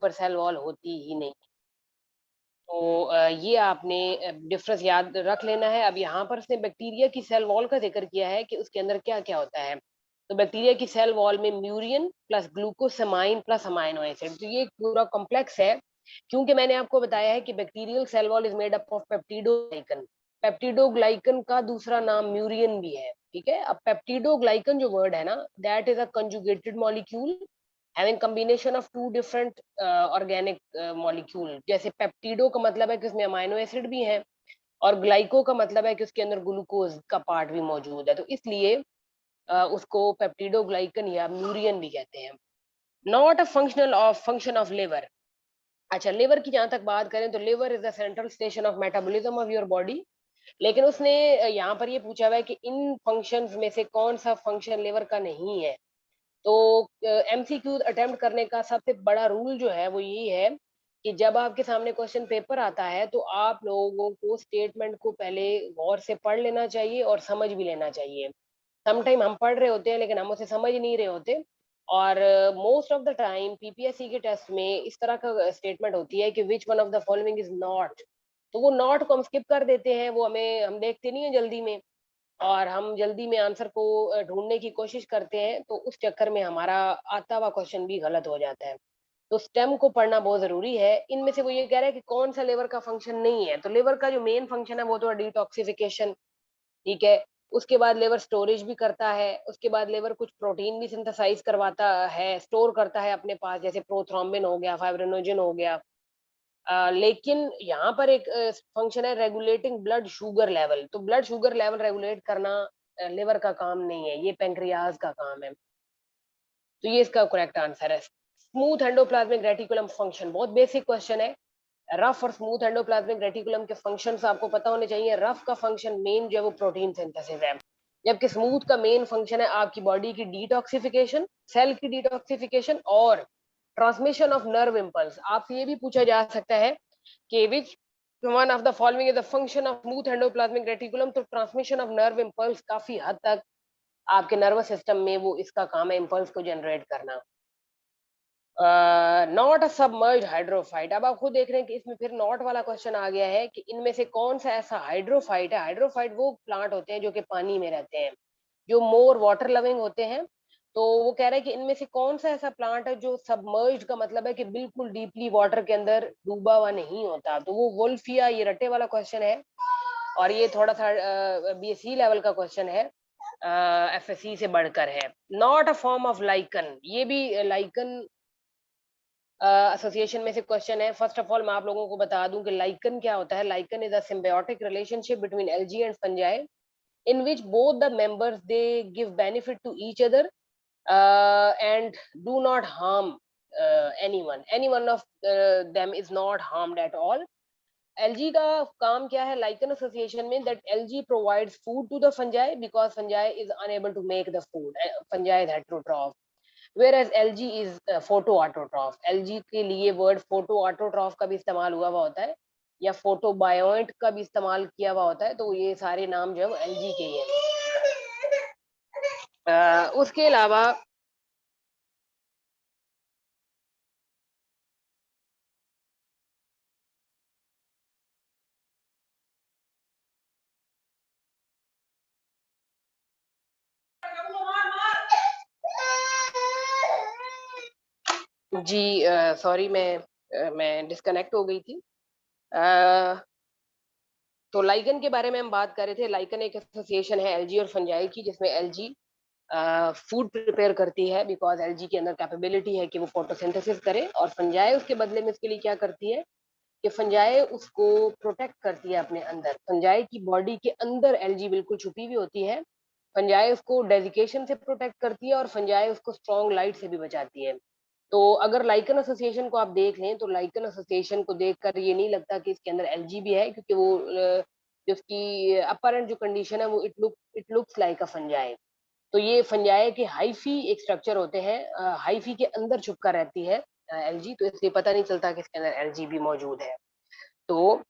ऊपर cell wall होती ही नहीं। तो ये आपने डिफरेंस याद रख लेना है। अब यहाँ पर उसने बैक्टीरिया की सेल वॉल का ज़िक्र किया है कि उसके अंदर क्या-क्या होता है। तो बैक्टीरिया की सेल वॉल में murein plus glucosamine plus amino acid, तो ये एक पूरा कॉम्प्लेक्स है। क्योंकि मैंने आपको बताया है कि bacterial cell wall is made up of peptidoglycan. Peptidoglycan का दूसरा नाम म्यूरिन भी है, ठीक है? अब पेप्टिडोग्लाइकन जो वर्ड है ना, that is a conjugated molecule having combination of 2 different organic molecule. जैसे पेप्टिडो का मतलब है कि उसमें अमाइनो एसिड भी हैं और ग्लाइको का मतलब है कि उसके अंदर ग्लूकोज का पार्ट भी मौजूद है। तो इसलिए उसको पेप्टिडोग्लाइकन या म्यूरियन भी कहते हैं। Not a function of liver. अच्छा, लिवर की जहाँ तक बात करें तो liver is the central station of metabolism of your body. लेकिन उसने यहाँ पर ये पूछा हुआ है कि इन फंक्शंस में से कौन-सा फंक्शन लिवर का नहीं है? तो एमसीक्यू अटेम्प्ट करने का सबसे बड़ा रूल जो है वो यही है कि जब आपके सामने क्वेश्चन पेपर आता है तो आप लोगों को स्टेटमेंट को पहले गौर से पढ़ लेना चाहिए और समझ भी लेना चाहिए। समटाइम हम पढ़ रहे होते हैं लेकिन हम उसे समझ नहीं रहे होते और most of the time PPSC के टेस्ट में इस तरह का स्टेटमेंट होती है कि which one of the following is not. तो वो नॉट को हम स्किप कर देते हैं, वो हमें हम देखते नहीं है जल्दी में और हम जल्दी में आंसर को ढूँढने की कोशिश करते हैं, तो उस चक्कर में हमारा आता हुआ क्वेश्चन भी गलत हो जाता है। तो स्टेम को पढ़ना बहुत ज़रूरी है। इनमें से वो ये कह रहा है कि कौन-सा लिवर का फंक्शन नहीं है, तो लिवर का जो मेन फंक्शन है वो तो है डिटॉक्सिफिकेशन, ठीक है? उसके बाद लिवर स्टोरेज भी करता है, उसके बाद लिवर कुछ प्रोटीन भी सिंथेसाइज़ करवाता है, स्टोर करता है अपने पास, जैसे प्रोथ्रोम्बिन हो गया, फाइब्रिनोजेन हो गया। लेकिन यहाँ पर एक फंक्शन है रेगुलेटिंग ब्लड शुगर लेवल, तो ब्लड शुगर लेवल रेगुलेट करना लिवर का काम नहीं है, ये पैंक्रियाज का काम है। तो ये इसका करेक्ट आंसर है। स्मूथ एंडोप्लाज्मिक रेटिकुलम फंक्शन बहुत बेसिक क्वेश्चन है। रफ और स्मूथ एंडोप्लाज्मिक रेटिकुलम के फंक्शंस आपको पता होने चाहिए। रफ का फंक्शन मेन जो है वो प्रोटीन सिंथेसिस है, जबकि स्मूथ का मेन फंक्शन है आपकी बॉडी की डिटॉक्सिफिकेशन, सेल की डिटॉक्सिफिकेशन और ट्रांसमिशन ऑफ नर्व इम्पल्स। आपसे ये भी पूछा जा सकता है कि which one of the following is the function of smooth endoplasmic reticulum, तो ट्रांसमिशन ऑफ नर्व इम्पल्स काफी हद तक आपके नर्वस सिस्टम में वो इसका काम है, इम्पल्स को जनरेट करना। Not a submerged hydrophyte. अब आप खुद देख रहे हैं कि इसमें फिर नॉट वाला क्वेश्चन आ गया है कि इनमें से कौन सा ऐसा हाइड्रोफाइट है। हाइड्रोफाइट वो प्लांट होते हैं जो कि पानी में रहते हैं, जो मोर वाटर लविंग होते हैं। तो वो कह रहा है कि इनमें से कौन सा ऐसा प्लांट है जो सबमर्ज्ड का मतलब है कि बिल्कुल डीपली वाटर के अंदर डूबा हुआ नहीं होता। तो वो वुल्फिया, ये रट्टे वाला क्वेश्चन है और ये थोड़ा सा बीएससी लेवल का क्वेश्चन है, एफएससी से बढ़कर है। Not a form of lichen, ये भी लाइकन एसोसिएशन में से क्वेश्चन है। फर्स्ट ऑफ ऑल मैं आप लोगों को बता दूं कि लाइकन क्या होता है। Lichen is a symbiotic relationship between algae and fungi in which both the members they give benefit to each other and do not harm anyone. Any one of them is not harmed at all. Algae का काम क्या है lichen association में, that algae provides food to the fungi because fungi is unable to make the food. Fungi is heterotroph whereas algae is photo autotroph. Algae के लिए word photo autotroph का भी इस्तेमाल हुआ हुआ होता है या फोटोबायोंट का भी इस्तेमाल किया हुआ होता है। तो ये सारे नाम जो है वो एलजी के ही हैं। उसके अलावा जी सॉरी मैं डिस्कनेक्ट हो गई थी। अ, तो लाइगन के बारे में हम बात कर रहे थे। लाइगन एक एसोसिएशन है एलजी और फंजाई की, जिसमें एलजी फूड प्रिपेयर करती है बिकॉज एलजी के अंदर कैपेबिलिटी है कि वो फोटोसिंथेसिस करे, और फंजाई उसके बदले में उसके लिए क्या करती है कि फंजाई उसको प्रोटेक्ट करती है अपने अंदर। फंजाई की बॉडी के अंदर एलजी बिल्कुल छुपी हुई होती है। फंजाई उसको डेजिकेशन से प्रोटेक्ट करती है और फंजाई उसको स्ट्रॉन्ग लाइट से भी बचाती है। तो अगर लाइकन एसोसिएशन को आप देख लें तो लाइकन एसोसिएशन को देखकर ये नहीं लगता कि इसके अंदर एलजी भी है, क्योंकि वो जो उसकी अपरेंट जो कंडीशन है वो it looks like a fungi. तो ये फंजाई के हाइफी एक स्ट्रक्चर होते हैं, हाइफी के अंदर छुपकर रहती है एलजी, तो इसलिए पता नहीं चलता कि इसके अंदर एलजी भी मौजूद है। तो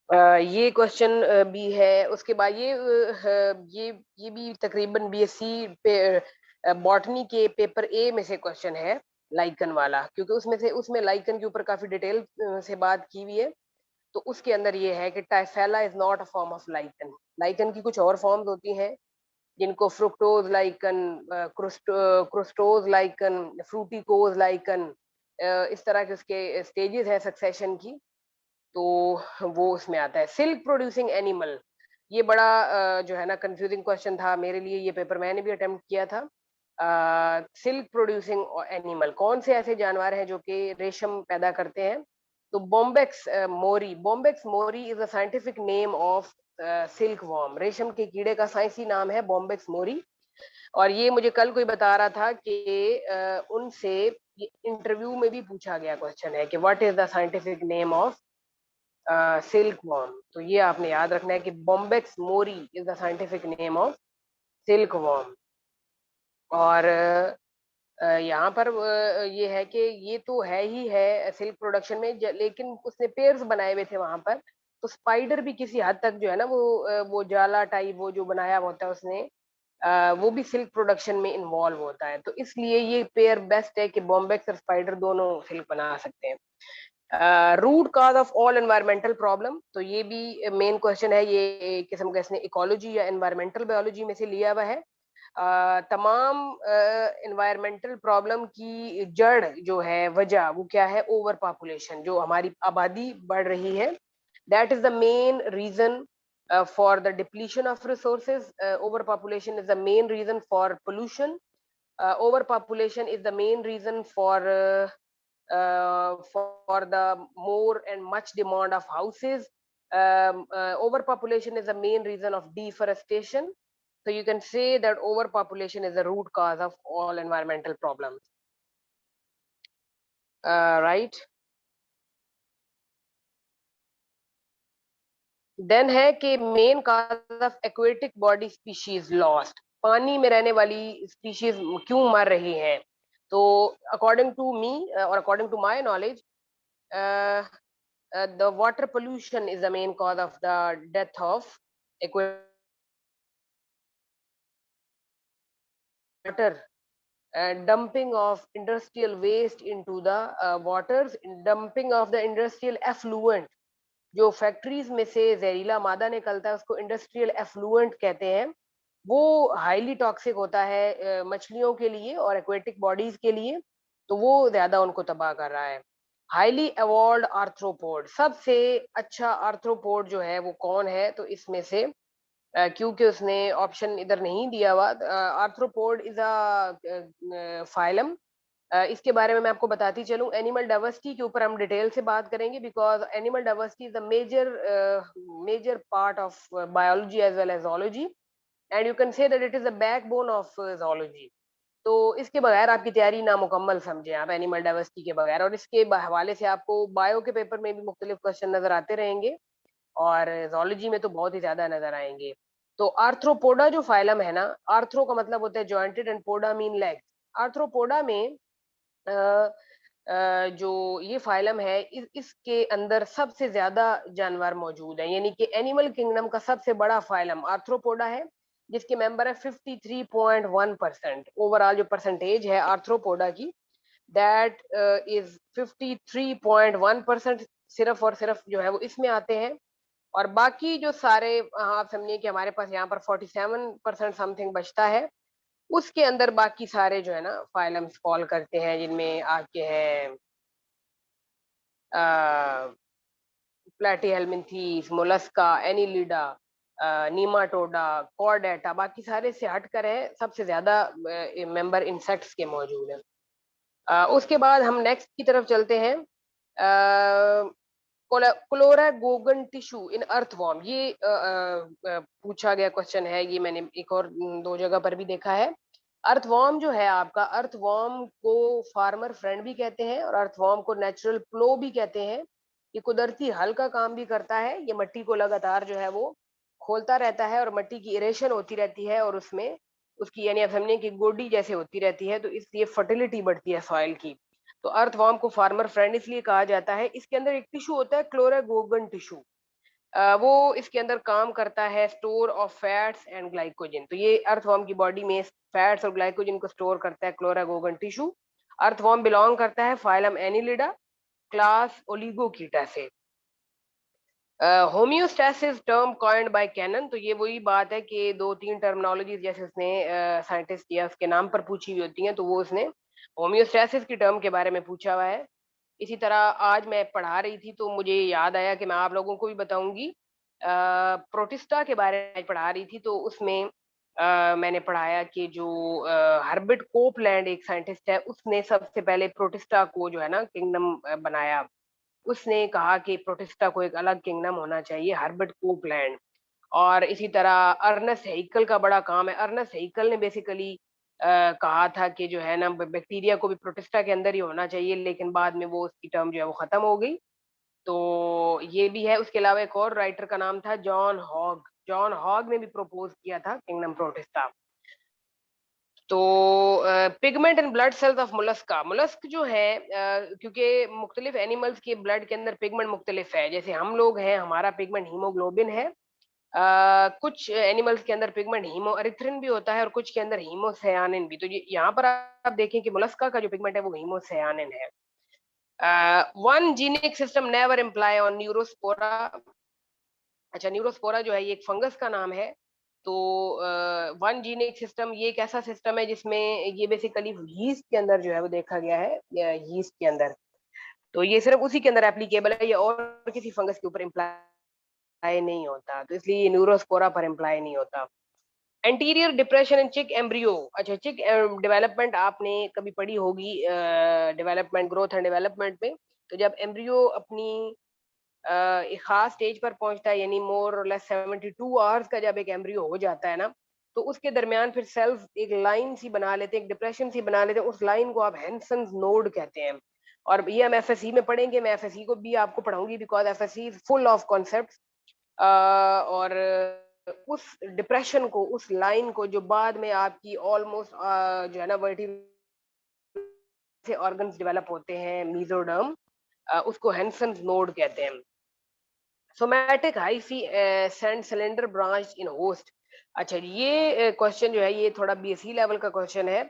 ये क्वेश्चन भी है। उसके बाद ये भी तकरीबन बीएससी पे बॉटनी के पेपर ए में से क्वेश्चन है। लाइकन वाला, क्योंकि उसमें लाइकन के ऊपर काफी डिटेल से बात की हुई है। तो उसके अंदर ये है कि typhela is not a form of lichen. Lichen की कुछ और फॉर्म्स होती हैं जिनको fructose lichen, crustose lichen, fruticose lichen, इस तरह के उसके स्टेजेस है सक्सेशन की। तो वो उसमें आता है। सिल्क प्रोड्यूसिंग एनिमल, ये बड़ा जो है ना कंफ्यूजिंग क्वेश्चन था मेरे लिए, ये पेपर मैंने भी अटेम्प्ट किया था। सिल्क प्रोड्यूसिंग एनिमल, कौन से ऐसे जानवर हैं जो कि रेशम पैदा करते हैं? तो Bombyx Mori is the scientific name of silk worm. रेशम के कीड़े का साइंसी नाम है बॉम्बेक्स मोरी। और ये मुझे कल कोई बता रहा था कि उनसे इंटरव्यू में भी पूछा गया क्वेश्चन है कि what is the scientific name of silk worm. तो ये आपने याद रखना है कि Bombyx Mori is the scientific name of silk worm. और यहाँ पर ये है कि ये तो है ही है सिल्क प्रोडक्शन में, लेकिन उसने पेयर्स बनाए हुए थे वहां पर। तो स्पाइडर भी किसी हद तक जो है ना वो जाला टाइप वो जो बनाया होता है उसने, वो भी सिल्क प्रोडक्शन में इन्वॉल्व होता है। तो इसलिए ये पेयर बेस्ट है कि बॉम्बेक्स और स्पाइडर दोनों सिल्क बना सकते हैं। Root cause of all environmental problem, तो ये भी मेन क्वेश्चन है। ये एक किस्म का इसने इकोलॉजी या एनवायरमेंटल बायोलॉजी में से लिया हुआ है। तमाम एनवायरमेंटल प्रॉब्लम की जड़ जो है, वजह वो क्या है? ओवर पॉपुलेशन, जो हमारी आबादी बढ़ रही है। That is the main reason for the depletion of resources. Overpopulation is the main reason for pollution. Overpopulation is the main reason for the more and much demand of houses. Overpopulation is the main reason of deforestation. So you can say that overpopulation is the root cause of all environmental problems. Right? Then है कि main cause of aquatic body species lost, पानी में रहने वाली species क्यों मर रही हैं? तो अकॉर्डिंग टू मी और according to my knowledge, the water pollution is the main cause of the death of aquatic water. Dumping of industrial waste into the waters, dumping of the industrial effluent, जो factories में से जहरीला मादा निकलता है उसको industrial effluent कहते हैं। वो हाईली टॉक्सिक होता है मछलियों के लिए और एक्वेटिक बॉडीज के लिए। तो वो ज्यादा उनको तबाह कर रहा है। हाईली एवॉल्ड आर्थ्रोपोड, सबसे अच्छा आर्थ्रोपोड जो है वो कौन है? तो इसमें से क्योंकि उसने ऑप्शन इधर नहीं दिया हुआ, आर्थ्रोपोड इज अ फाइलम। इसके बारे में मैं आपको बताती चलूं। एनिमल डाइवर्सिटी के ऊपर हम डिटेल से बात करेंगे, because animal diversity is the major part of biology as well as zoology, and you can say that it is the backbone of zoology। तो इसके बगैर आपकी तैयारी नामुकम्मल समझे आप, एनिमल डाइवर्सिटी के बगैर। और इसके हवाले से आपको बायो के पेपर में भी मुख्तलिफ क्वेश्चन नजर आते रहेंगे और जोलॉजी में तो बहुत ही ज्यादा नजर आएंगे। तो आर्थ्रोपोडा जो फाइलम है ना, आर्थ्रो का मतलब होता है jointed and poda mean leg. Arthropoda में जो ये फाइलम है इसके अंदर सबसे ज्यादा जानवर मौजूद है, यानी कि एनिमल किंगडम का सबसे बड़ा फाइलम आर्थ्रोपोडा है, जिसके मेंबर है 53.1%। ओवरऑल जो परसेंटेज है आर्थ्रोपोडा की, दैट इज 53.1%। सिर्फ और सिर्फ जो है वो इसमें आते हैं। और बाकी जो सारे आप समझिए कि हमारे पास यहाँ पर 47% समथिंग बचता है। उसके अंदर बाकी सारे जो है ना फाइलम्स फॉल करते हैं, जिनमें आपके हैं प्लेटीहेल्मिन्थीस, मोलस्का, एनिलिडा, नीमाटोडा, कॉर्डेटा। बाकी सारे से हटकर है सबसे ज्यादा मेंबर इंसेक्ट्स के मौजूद हैं। उसके बाद हम नेक्स्ट की तरफ चलते हैं। क्लोरागोगन टिश्यू इन अर्थवॉर्म, ये पूछा गया क्वेश्चन है। ये मैंने एक और दो जगह पर भी देखा है। अर्थवॉर्म जो है आपका, अर्थवॉर्म को फार्मर फ्रेंड भी कहते हैं और अर्थवॉर्म को नेचुरल प्लो भी कहते हैं। ये कुदरती हल का काम भी करता है। ये मिट्टी को लगातार जो है वो खोलता रहता है और मिट्टी की इरेशन होती रहती है और उसमें उसकी यानी आप समझिए कि गोडी जैसे होती रहती है, तो इसलिए फर्टिलिटी बढ़ती है सॉइल की। तो अर्थवॉर्म को फार्मर फ्रेंड इसलिए कहा जाता है। इसके अंदर एक टिश्यू होता है क्लोरागोगन टिश्यू, वो इसके अंदर काम करता है store of fats and glycogen. तो ये अर्थवॉर्म की बॉडी में फैट्स और ग्लाइकोजन को स्टोर करता है क्लोरागोगन टिश्यू। अर्थवॉर्म बिलोंग करता है phylum Annelida, class Oligochaeta. Homeostasis term coined by Cannon, तो ये वही बात है कि दो तीन टर्मिनोलॉजीज जैसे उसने साइंटिस्ट या उसके नाम पर पूछी हुई होती हैं, तो वो उसने होम्योस्टैसिस की टर्म के बारे में पूछा हुआ है। इसी तरह आज मैं पढ़ा रही थी तो मुझे याद आया कि मैं आप लोगों को भी बताऊंगी। प्रोटिस्टा के बारे में पढ़ा रही थी तो उसमें मैंने पढ़ाया कि जो हर्बर्ट कोपलैंड एक साइंटिस्ट है, उसने सबसे पहले प्रोटिस्टा को जो है ना किंगडम बनाया। उसने कहा कि प्रोटिस्टा को एक अलग किंगडम होना चाहिए, हर्बर्ट कोपलैंड। और इसी तरह अर्नेस्ट हेइकल का बड़ा काम है। अर्नेस्ट हेइकल ने बेसिकली कहा था कि जो है ना बैक्टीरिया को भी प्रोटिस्टा के अंदर ही होना चाहिए, लेकिन बाद में वो उसकी टर्म जो है वो खत्म हो गई। तो ये भी है। उसके अलावा एक और राइटर का नाम था जॉन हॉग। जॉन हॉग ने भी प्रपोज किया था किंगडम प्रोटिस्टा। तो pigment in blood cells of Mollusca, mollusc जो है क्योंकि मुख्तलिफ एनिमल्स के ब्लड के अंदर पिगमेंट मुख्तलिफ है। जैसे हम लोग हैं, हमारा पिगमेंट हीमोग्लोबिन है। कुछ एनिमल्स के अंदर पिगमेंट हीमो एरिथ्रिन भी होता है और कुछ के अंदर हीमोसियानिन भी। तो ये यहाँ पर आप देखें कि मोलस्का का जो पिगमेंट है वो हीमोसियानिन है। One genic system never imply on Neurospora. अच्छा, न्यूरोस्पोरा जो है ये एक फंगस का नाम है। तो वन जीनिक सिस्टम ये एक ऐसा सिस्टम है जिसमें ये बेसिकली यीस्ट के अंदर जो है वो देखा गया है, यीस्ट के अंदर। तो ये सिर्फ उसी के अंदर एप्लीकेबल है, ये और किसी फंगस के ऊपर इम्प्लाई नहीं होता, तो इसलिए ये न्यूरोस्पोरा पर इम्प्लाई नहीं होता। एंटीरियर डिप्रेशन इन चिक एम्ब्रियो। अच्छा, चिक डेवलपमेंट आपने कभी पढ़ी होगी डेवलपमेंट, ग्रोथ एंड डेवलपमेंट में। तो जब एम्ब्रियो अपनी एक खास स्टेज पर पहुंचता है, यानी मोर और लेस 72 आवर्स का जब एक एम्ब्रियो हो जाता है ना, तो उसके दरमियान फिर सेल्स एक लाइन सी बना लेते हैं, एक डिप्रेशन सी बना लेते हैं। उस लाइन को आप हैंसन्स नोड कहते हैं। और ये हम एफएससी में पढ़ेंगे, मैं एफएससी को भी आपको पढ़ाऊंगी because FSC is full of concepts. और उस डिप्रेशन को, उस लाइन को जो बाद में आपकी ऑलमोस्ट जो है ना वर्टिब्रल से ऑर्गन्स डेवलप होते हैं, मीजोडर्म, उसको हैंसन्स नोड कहते हैं। Somatic hyphae send cylinder branch इन होस्ट। अच्छा, ये क्वेश्चन जो है ये थोड़ा बीएससी लेवल का क्वेश्चन है।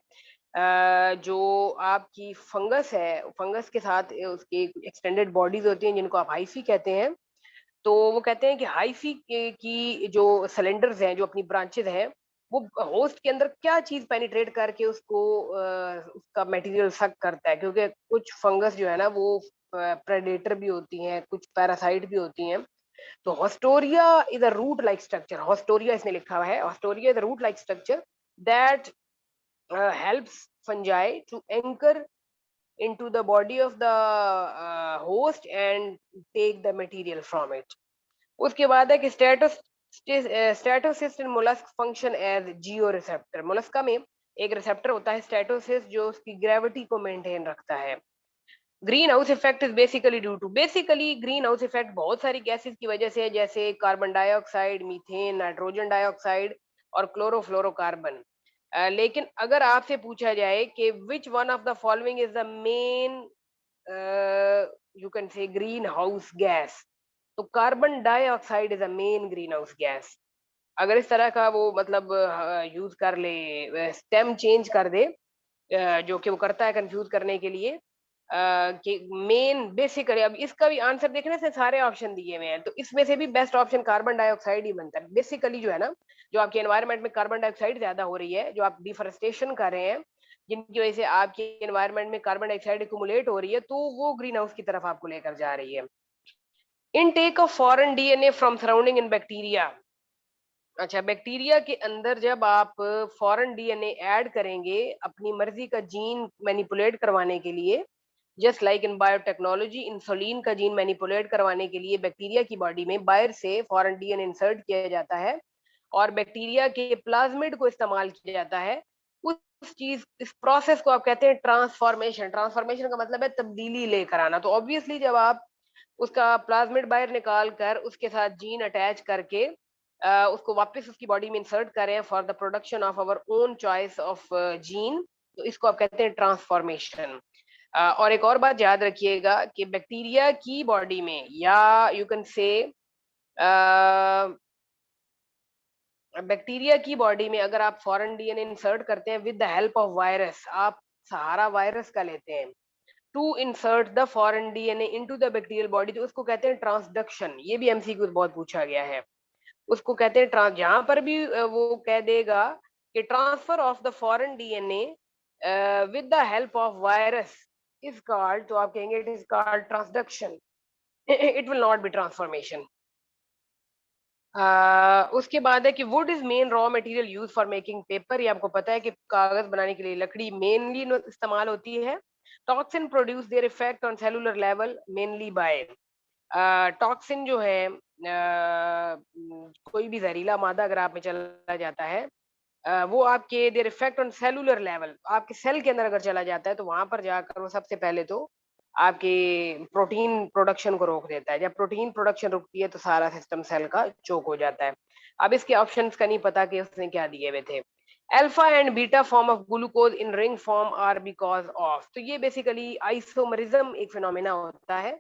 जो आपकी फंगस है, फंगस के साथ उसकी एक्सटेंडेड बॉडीज होती हैं जिनको आप हाइफी कहते हैं। तो वो कहते हैं कि हाइफी की जो सिलेंडर्स हैं, जो अपनी ब्रांचेस हैं, वो होस्ट के अंदर क्या चीज पेनिट्रेट करके उसको उसका मटेरियल सक करता है। क्योंकि कुछ फंगस जो है ना वो प्रेडेटर भी होती हैं, कुछ पैरासाइट भी होती हैं। तो haustoria is a root like structure, haustoria इसने लिखा हुआ है, haustoria is a root like structure that helps fungi to anchor into the body of the host and take the material from it. उसके बाद है कि स्टेटोसिस्ट इन mollusc function as जियो receptor. Mollusca में एक रिसेप्टर होता है स्टेटोसिस्ट जो उसकी ग्रेविटी को मेंटेन रखता है। Green house effect is basically due to, basically green house effect बहुत सारी गैसेस की वजह से है, जैसे carbon dioxide, methane, nitrogen dioxide और क्लोरोफ्लोरोकार्बन। लेकिन अगर आपसे पूछा जाए कि which one of the following is the main you can say green house gas, तो carbon dioxide is a main green house gas. अगर इस तरह का वो मतलब यूज कर ले, स्टेम चेंज कर दे, जो कि वो करता है कंफ्यूज करने के लिए, कि मेन बेसिकली अब इसका भी आंसर देखने से सारे ऑप्शन दिए हुए हैं, तो इसमें से भी बेस्ट ऑप्शन कार्बन डाइऑक्साइड ही बनता है। बेसिकली जो है ना, जो आपके एनवायरनमेंट में कार्बन डाइऑक्साइड ज्यादा हो रही है, जो आप डिफोरेस्टेशन कर रहे हैं, जिनकी वजह से आपके एनवायरनमेंट में कार्बन डाइऑक्साइड एक्यूमुलेट हो रही है, तो वो ग्रीन हाउस की तरफ आपको लेकर जा रही है। Intake of foreign DNA from surrounding in bacteria. अच्छा, बैक्टीरिया के अंदर जब आप फॉरेन डीएनए ऐड करेंगे अपनी मर्जी का जीन मैनिपुलेट करवाने के लिए, just like in biotechnology, insulin का जीन मैनिपुलेट करवाने के लिए बैक्टीरिया की बॉडी में बाहर से फॉरेन डीएनए इंसर्ट किया जाता है और बैक्टीरिया के प्लाज्मिड को इस्तेमाल किया जाता है। उस चीज, इस प्रोसेस को आप कहते हैं ट्रांसफॉर्मेशन। ट्रांसफॉर्मेशन का मतलब है तब्दीली लेकर आना। तो ऑब्वियसली जब आप उसका प्लाज्मिड बाहर निकाल कर उसके साथ जीन अटैच करके उसको वापस उसकी बॉडी में इंसर्ट करें for the production of our own choice of gene, तो इसको आप कहते हैं ट्रांसफॉर्मेशन। और एक और बात याद रखिएगा कि बैक्टीरिया की बॉडी में, या यू कैन से बैक्टीरिया की बॉडी में अगर आप फॉरेन डीएनए इंसर्ट करते हैं with the help of virus, आप सहारा वायरस का लेते हैं। To insert the foreign DNA into the bacterial body, तो उसको कहते हैं ट्रांसडक्शन। ये भी एमसीक्यू बहुत पूछा गया है। उसको कहते हैं ट्रांस, जहां पर भी वो कह देगा कि transfer of the foreign DNA with the help of virus is called, तो आप कहेंगे it is called transduction, it will not be transformation. उसके बाद है कि would is main raw material use for making paper. ये आपको पता है कि कागज बनाने के लिए लकड़ी मेनली इस्तेमाल होती है। Toxin produce their effect on cellular level mainly by, toxin जो है कोई भी जहरीला मादा अगर आप में चला जाता है, वो आपके their effect on cellular level, आपके सेल के अंदर अगर चला जाता है तो वहां पर जाकर वो सबसे पहले तो आपके प्रोटीन प्रोडक्शन को रोक देता है। जब प्रोटीन प्रोडक्शन रुकती है तो सारा सिस्टम सेल का चोक हो जाता है। अब इसके ऑप्शंस का नहीं पता कि उसने क्या दिए हुए थे। Alpha and beta form of glucose in ring form are because of, तो ये बेसिकली आइसोमरिज्म एक फिनोमेना होता है,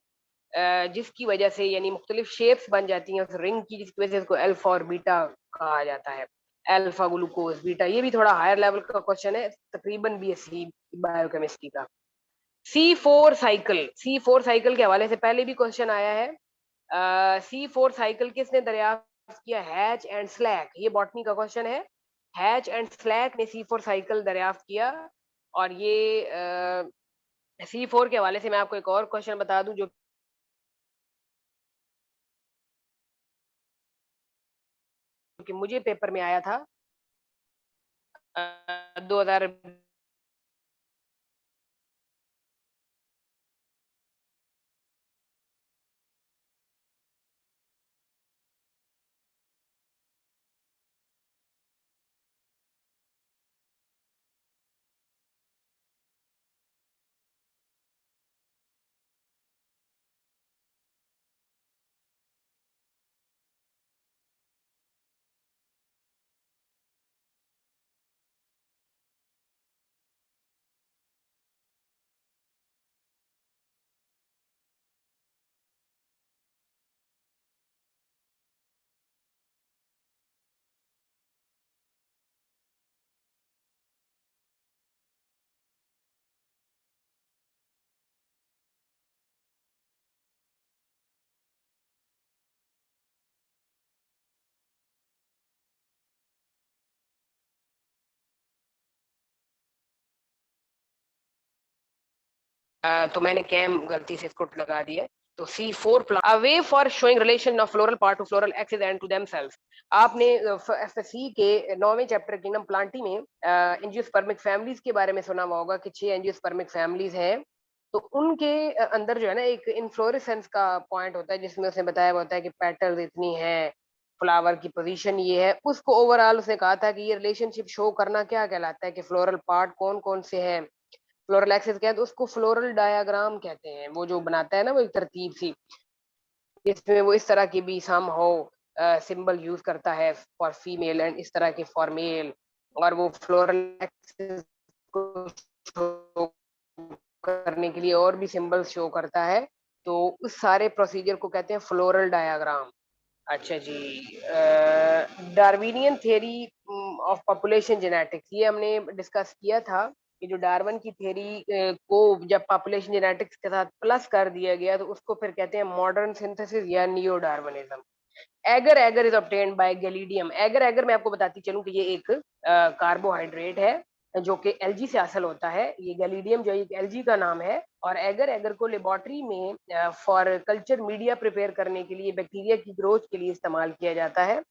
जिसकी वजह से यानी मुख्तलिफ शेप्स बन जाती हैं उस रिंग की, जिसकी वजह से उसको अल्फा और बीटा कहा जाता है। अल्फा ग्लूकोज बीटा, ये भी थोड़ा हायर लेवल का क्वेश्चन है, तकरीबन बीएससी बायोकेमिस्ट्री का। सी फोर साइकिल के हवाले से पहले भी क्वेश्चन आया है। C4 साइकिल किसने दरियाफ्त किया? हैच एंड स्लैक, ये बॉटनी का क्वेश्चन है। हैच एंड स्लैक ने C4 साइकिल दरियाफ्त किया। और ये C4 के हवाले से मैं आपको एक और क्वेश्चन बता दूं जो कि मुझे पेपर में आया था 2000। तो मैंने कैम गलती से इसको लगा दिया। तो C4 away for showing relation of floral part to floral axis and to themselves. आपने एफएससी के 9वें चैप्टर किंगडम प्लांटी में एंजियोस्पर्मिक फैमिलीज के बारे में सुना हुआ होगा कि 6 एंजियोस्पर्मिक फैमिलीज हैं। तो उनके अंदर जो है ना एक इन्फ्लोरेसेंस का पॉइंट होता है, जिसमें उसने बताया हुआ होता है कि पेटल्स इतनी है, फ्लावर की पोजीशन ये है। उसको ओवरऑल उसने कहा था कि ये रिलेशनशिप शो करना क्या कहलाता है कि फ्लोरल पार्ट कौन कौन से हैं, फ्लोरल एक्सिस क्या है, तो उसको फ्लोरल डायग्राम कहते हैं। वो जो बनाता है ना वो एक तरतीब सी, जिसमें वो इस तरह की भी सम हो सिंबल यूज करता है फॉर फीमेल एंड इस तरह के फॉर मेल, और वो फ्लोरल एक्सिस को शो करने के लिए और भी सिंबल शो करता है। तो उस सारे प्रोसीजर को कहते हैं फ्लोरल डायग्राम। अच्छा जी, Darwinian theory of population genetics, ये हमने डिस्कस किया था कि जो डार्विन की थ्योरी को जब पॉपुलेशन जेनेटिक्स के साथ प्लस कर दिया गया तो उसको फिर कहते हैं मॉडर्न सिंथेसिस या neo Darwinism. Agar agar is obtained by Gelidium. Agar agar मैं आपको बताती चलूं कि ये एक कार्बोहाइड्रेट है जो कि एलजी से हासिल होता है। ये गैलीडियम जो एक एलजी का नाम है। और एगर एगर को लेबोरेटरी में फॉर कल्चर मीडिया प्रिपेयर करने के लिए बैक्टीरिया की ग्रोथ के लिए इस्तेमाल किया जाता है।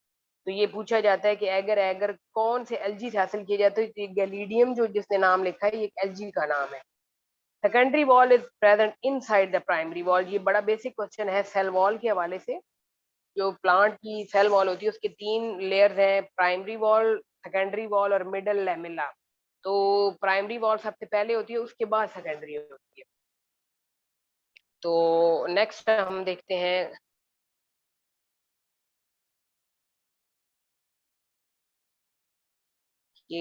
तो ये पूछा जाता है कि एगर एगर कौन से एलजी से हासिल किया जाता है, तो गैलीडियम जो जिसने नाम लिखा है ये एक एलजी का नाम है। Secondary wall is present inside the primary wall, ये बड़ा बेसिक क्वेश्चन है सेल वॉल के हवाले से। जो प्लांट की सेल वॉल होती है उसके 3 लेयर्स हैं, प्राइमरी वॉल, सेकेंडरी वॉल और मिडल लैमेला। तो प्राइमरी वॉल सबसे पहले होती है, उसके बाद सेकेंडरी होती है। तो नेक्स्ट हम देखते हैं कि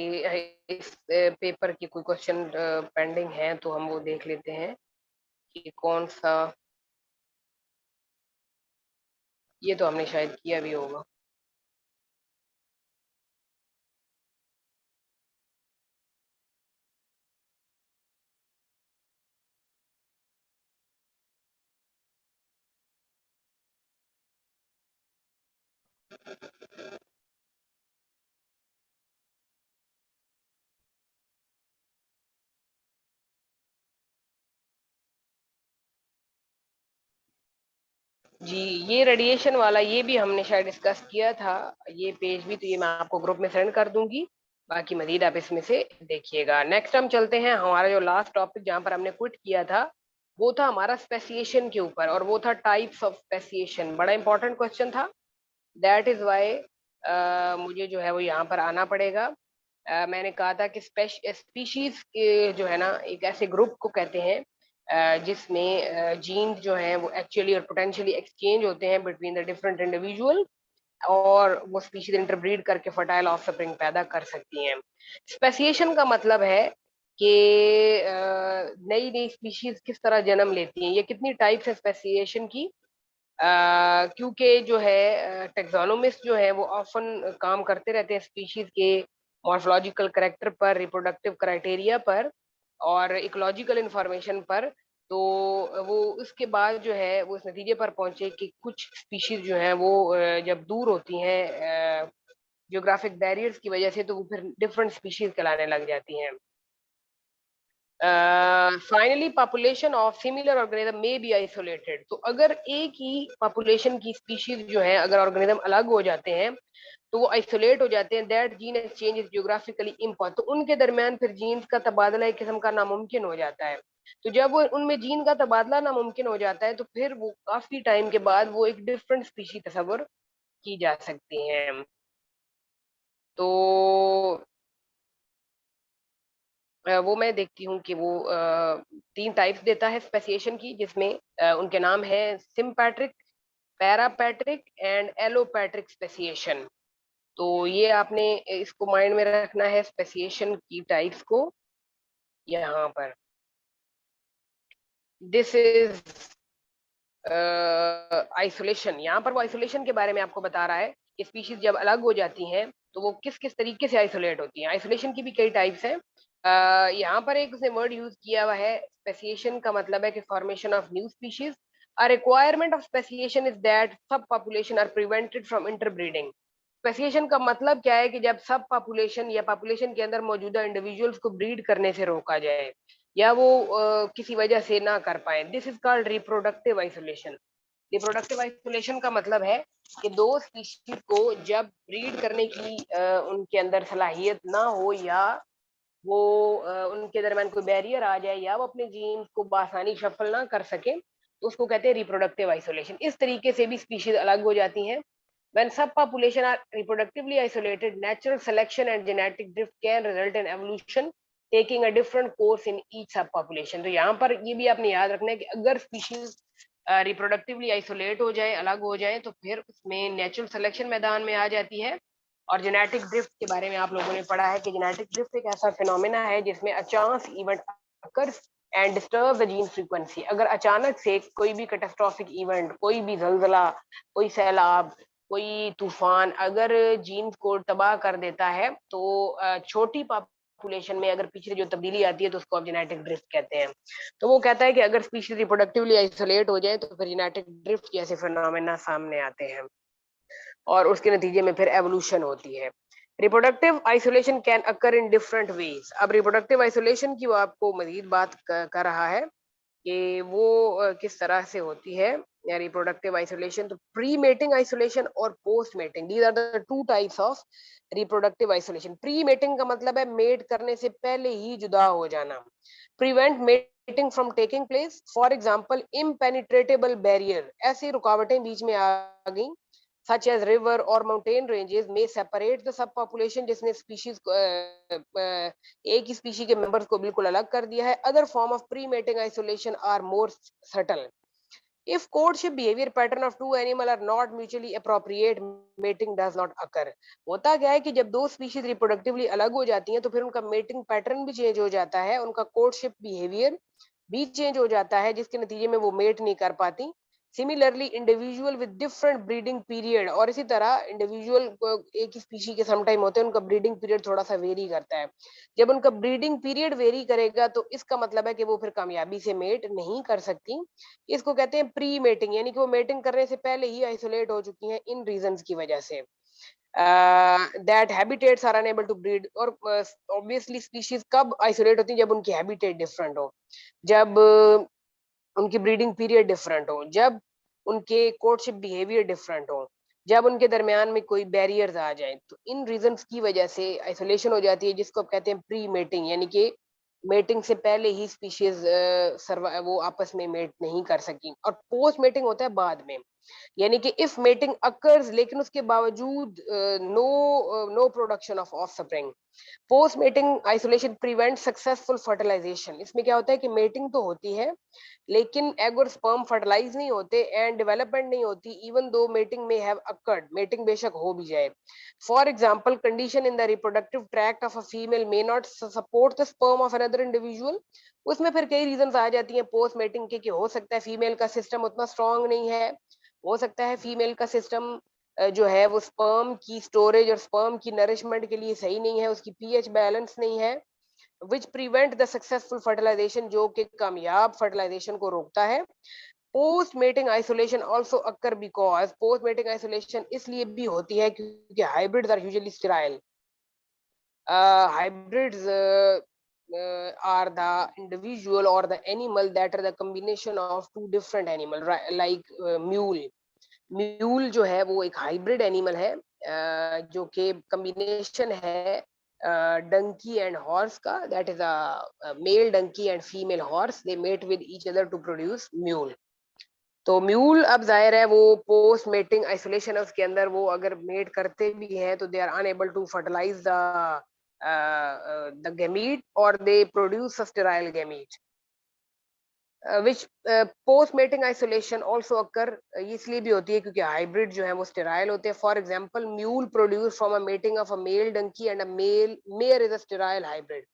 इस पेपर की कोई क्वेश्चन पेंडिंग है तो हम वो देख लेते हैं कि कौन सा। ये तो हमने शायद किया भी होगा। जी, ये रेडिएशन वाला ये भी हमने शायद डिस्कस किया था। ये पेज भी तो ये मैं आपको ग्रुप में सेंड कर दूँगी। बाकी मज़ीद आप इसमें से देखिएगा। नेक्स्ट हम चलते हैं हमारा जो लास्ट टॉपिक जहाँ पर हमने क्विट किया था, वो था हमारा स्पेसिएशन के ऊपर और वो था टाइप्स ऑफ स्पेसिएशन। बड़ा इम्पोर्टेंट क्वेश्चन था। दैट इज़ व्हाई मुझे जो है वो यहाँ पर आना पड़ेगा। मैंने कहा था कि स्पीशीज़ के जो है ना एक ऐसे ग्रुप को कहते हैं जिसमें जीन्स जो हैं वो एक्चुअली और पोटेंशियली एक्सचेंज होते हैं बिटवीन द डिफरेंट इंडिविजुअल और वो स्पीशीज़ इंटरब्रीड करके फर्टाइल ऑफस्प्रिंग पैदा कर सकती हैं। स्पेसिएशन का मतलब है कि नई-नई स्पीशीज़ किस तरह जन्म लेती हैं, ये कितनी टाइप्स है स्पेसिएशन की। क्योंकि जो है टैक्सोनॉमिस्ट जो है वो ऑफ़न काम करते रहते हैं स्पीशीज़ के मॉर्फ़ोलॉजिकल कैरेक्टर पर, रिप्रोडक्टिव क्राइटेरिया पर और इकोलॉजिकल इन्फॉर्मेशन पर। तो वो उसके बाद जो है वो इस नतीजे पर पहुँचे कि कुछ स्पीशीज़ जो हैं वो जब दूर होती हैं ज्योग्राफिक बैरियर्स की वज़ह से तो वो फिर डिफरेंट स्पीशीज़ कहलाने लग जाती हैं। Finally population of similar organism में बी आइसोलेटेड। तो अगर एक ही पॉपुलेशन की स्पीशीज जो है अगर ऑर्गेनिज्म अलग हो जाते हैं तो वो आइसोलेट हो जाते हैं। That gene exchange is geographically impossible. तो उनके दरमियान फिर जीन्स का तबादला एक किस्म का नामुमकिन हो जाता है। तो जब वो उनमें जीन का तबादला नामुमकिन हो जाता है तो फिर वो काफी टाइम के बाद वो एक डिफरेंट स्पीशी तस्वर की जा सकती हैं। तो वो मैं देखती हूँ कि वो 3 टाइप्स देता है स्पेसिएशन की जिसमें उनके नाम है सिम्पैट्रिक, पैरापैट्रिक एंड एलोपैट्रिक स्पेसिएशन। तो ये आपने इसको माइंड में रखना है स्पेसिएशन की टाइप्स को यहाँ पर। This is isolation. यहाँ पर वो आइसोलेशन के बारे में आपको बता रहा है कि स्पीशीज़ जब अलग हो जाती हैं, तो वो किस-किस तरीके से आइसोलेट होती हैं। आइसोलेशन की भी कई टाइप्स हैं। यहाँ पर एक उसने वर्ड यूज़ किया हुआ है, स्पेसिएशन का मतलब है कि formation of new species. A requirement of speciation is that sub population are prevented from interbreeding. Speciation का मतलब क्या है कि जब सब पॉपुलेशन या पॉपुलेशन के अंदर मौजूदा इंडिविजुअल्स को ब्रीड करने से रोका जाए या वो किसी वजह से ना कर पाए। This is called reproductive isolation. Reproductive isolation का मतलब है कि 2 स्पीशीज़ को जब ब्रीड करने की उनके अंदर सलाहियत ना हो या वो उनके दरमियान कोई बैरियर आ जाए या वो अपने जीन्स को बआसानी शफ़ल ना कर सकें, तो उसको कहते हैं रिप्रोडक्टिव आइसोलेशन। इस तरीके से भी स्पीशीज़ अलग हो जाती हैं। When subpopulation are reproductively isolated, natural selection and genetic drift can result in evolution taking a different course in each subpopulation। तो यहाँ पर ये भी आपने याद रखना है कि अगर स्पीशीज रिप्रोडक्टिवली आइसोलेट हो जाए, अलग हो जाए, तो फिर उसमें नेचुरल सिलेक्शन मैदान में आ जाती है। और जेनेटिक ड्रिफ्ट के बारे में आप लोगों ने पढ़ा है कि जेनेटिक ड्रिफ्ट एक ऐसा फिनोमेना है जिसमें अचानक event occurs and disturb the gene frequency. अगर अचानक से कोई भी कैटास्ट्रोफिक इवेंट, कोई भी जलजला, कोई सैलाब, कोई तूफान अगर जीन को तबाह कर देता है तो छोटी पॉपुलेशन में अगर पीछे जो तब्दीली आती है तो उसको आप जेनेटिक ड्रिफ्ट कहते हैं। तो वो कहता है कि अगर स्पीशीज रिप्रोडक्टिवली आइसोलेट हो जाए तो फिर जेनेटिक ड्रिफ्ट जैसे फिनोमेना सामने आते हैं और उसके नतीजे में फिर एवोल्यूशन होती है। Reproductive isolation can occur in different ways. अब रिप्रोडक्टिव आइसोलेशन की वो आपको मजीद बात कर रहा है कि वो किस तरह से होती है या रिप्रोडक्टिव आइसोलेशन। तो प्री मेटिंग आइसोलेशन और post mating, these are the two types of reproductive isolation. Pre mating का मतलब है मेट करने से पहले ही जुदा हो जाना। Prevent mating from taking place, for example impenetrable barrier, ऐसी रुकावटें बीच में आ गई such as river or mountain ranges may separate the subpopulation, जिसने species को एक ही species के members को बिल्कुल अलग कर दिया है। Other form of pre-mating isolation are more subtle. If courtship behavior pattern of two animal are not mutually appropriate, mating does not occur। होता क्या है कि जब दो species reproductively अलग हो जाती हैं तो फिर उनका mating pattern भी change हो जाता है, उनका courtship behavior भी चेंज हो जाता है जिसके नतीजे में वो मेट नहीं कर पाती। Similarly individual with different breeding period, और इसी तरह इंडिविजुअल एक ही स्पीशी के सम टाइम होते हैं, उनका ब्रीडिंग पीरियड थोड़ा सा वेरी करता है। जब उनका ब्रीडिंग पीरियड वेरी करेगा तो इसका मतलब है कि वो फिर कामयाबी से मेट नहीं कर सकती। इसको कहते हैं प्री मेटिंग, यानी कि वो मेटिंग करने से पहले ही आइसोलेट हो चुकी हैं इन रीजंस की वजह से। That habitats are unable to breed. और ऑब्वियसली स्पीशीज कब आइसोलेट होती है, जब उनकी हैबिटेट डिफरेंट हो, जब उनकी ब्रीडिंग पीरियड डिफरेंट हो, जब उनके कोर्टशिप बिहेवियर डिफरेंट हो, जब उनके दरमियान में कोई बैरियर्स आ जाए, तो इन रीजंस की वजह से आइसोलेशन हो जाती है, जिसको आप कहते हैं प्री मेटिंग, यानी कि मेटिंग से पहले ही स्पीशीज वो आपस में मेट नहीं कर सकी, और पोस्ट मेटिंग होता है बाद में, यानी कि इफ मेटिंग अकर्स लेकिन उसके बावजूद no production of offspring. Post mating isolation prevent successful fertilisation. इसमें क्या होता है कि मेटिंग तो होती है, लेकिन एग और स्पर्म फर्टिलाइज नहीं होते एंड डेवलपमेंट नहीं होती, इवन दो मेटिंग में हैव अकर्ड, मेटिंग बेशक हो भी जाए। For example, condition in the reproductive tract of a female may not support the sperm of another individual. उसमें फिर कई रीजंस आ जाती हैं पोस्ट मेटिंग के, कि हो सकता है फीमेल का सिस्टम उतना स्ट्रांग नहीं है, हो सकता है फीमेल का सिस्टम जो है वो स्पर्म की स्टोरेज और स्पर्म की नरिशमेंट के लिए सही नहीं है, उसकी पीएच बैलेंस नहीं है, which prevent the successful fertilisation, जो कि कामयाब फर्टिलाइजेशन को रोकता है। Post mating isolation also occur because, post mating isolation इसलिए भी होती है क्योंकि hybrids are usually sterile. hybrids are the individual or the animal that are the combination of two different animal, right? Like mule, mule जो है वो एक hybrid animal है, जो कि कॉम्बिनेशन है डंकी एंड हॉर्स का, that is a male donkey and female horse, they mate with each other to produce mule. तो म्यूल अब जाहिर है वो पोस्ट मेटिंग आइसोलेशन है उसके अंदर, वो अगर मेट करते भी हैं तो they are unable to fertilise the gamete और they produce sterile gamete, which post mating isolation also occur, इसलिए भी होती है क्योंकि हाइब्रिड जो है वो स्टेराइल होते हैं। For example, mule produce from a mating of a male donkey and a male mare is a sterile hybrid.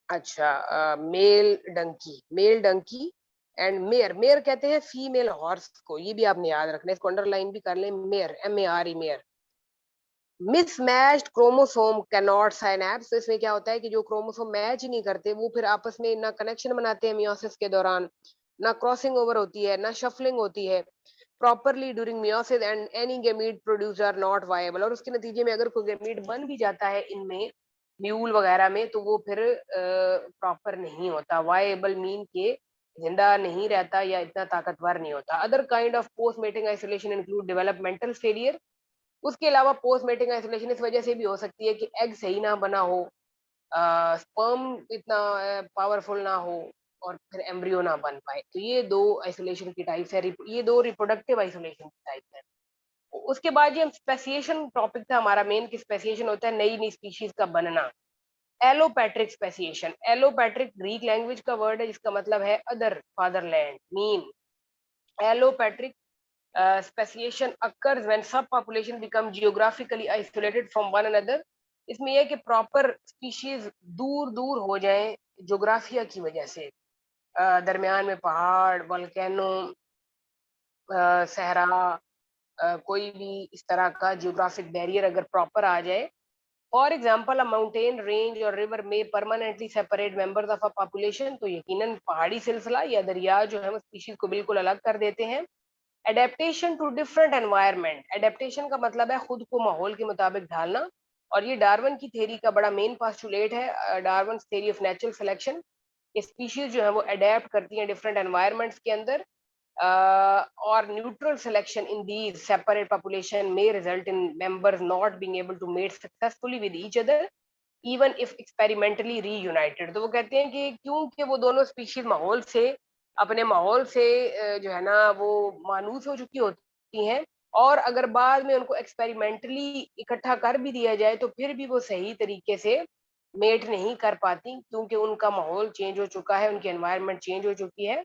अच्छा, male donkey and mare, mare कहते हैं फीमेल हॉर्स को, ये भी आपने याद रखना है, इसको अंडरलाइन भी कर लें, mayor, MARE, mayor. Mismatched chromosome can not synapse, तो इसमें क्या होता है कि जो क्रोमोसोम मैच ही नहीं करते, वो फिर आपस में ना कनेक्शन बनाते हैं मियोसिस के दौरान, ना क्रॉसिंग ओवर होती है, ना शफलिंग होती है properly during meiosis, and any gamete produce are not viable, और उसके नतीजे में अगर कोई गैमीट बन भी जाता है इनमें, म्यूल वगैरह में, तो वो फिर प्रॉपर नहीं होता, वायबल मीन के जिंदा नहीं रहता या इतना ताकतवर नहीं होता। Other kind of post mating isolation include developmental failure. उसके अलावा पोस्ट मेटिंग आइसोलेशन इस वजह से भी हो सकती है कि एग सही ना बना हो, स्पर्म इतना पावरफुल ना हो, और फिर एम्ब्रियो ना बन पाए। तो ये दो आइसोलेशन की टाइप्स है, ये दो रिप्रोडक्टिव आइसोलेशन की टाइप है। उसके बाद ये स्पेसिएशन टॉपिक था हमारा मेन, कि स्पेसिएशन होता है नई नई स्पीशीज का बनना। Allopatric speciation, allopatric Greek language का वर्ड है जिसका मतलब है other fatherland, mean allopatric speciation occurs when subpopulation become geographically isolated from one another। इसमें यह कि प्रॉपर स्पीशीज दूर दूर हो जाएं ज्योग्राफिया की वजह से, दरमियान में पहाड़, वोल्केनो, सहरा, कोई भी इस तरह का जियोग्राफिक बैरियर अगर प्रॉपर आ जाए। For example, a mountain range और रिवर में permanently separate members of a population, तो यकीनन पहाड़ी सिलसिला या दरिया जो है वो स्पीशीज को बिल्कुल अलग कर देते हैं। Adaptation to different environment, adaptation का मतलब है खुद को माहौल के मुताबिक ढालना, और ये डार्विन की थ्योरी का बड़ा मेन पोस्टुलेट है, Darwin theory of natural selection. Species जो है वो अडेप्ट करती हैं डिफरेंट एनवायरनमेंट्स के अंदर, और neutral selection in these separate population may result in members not being able to mate successfully with each other even if experimentally reunited। तो वो कहते हैं कि क्योंकि वो दोनों स्पीशीज माहौल से, अपने माहौल से जो है ना वो मानूस हो चुकी होती हैं, और अगर बाद में उनको एक्सपेरिमेंटली इकट्ठा कर भी दिया जाए तो फिर भी वो सही तरीके से मेट नहीं कर पाती, क्योंकि उनका माहौल चेंज हो चुका है, उनकी एनवायरनमेंट चेंज हो चुकी है।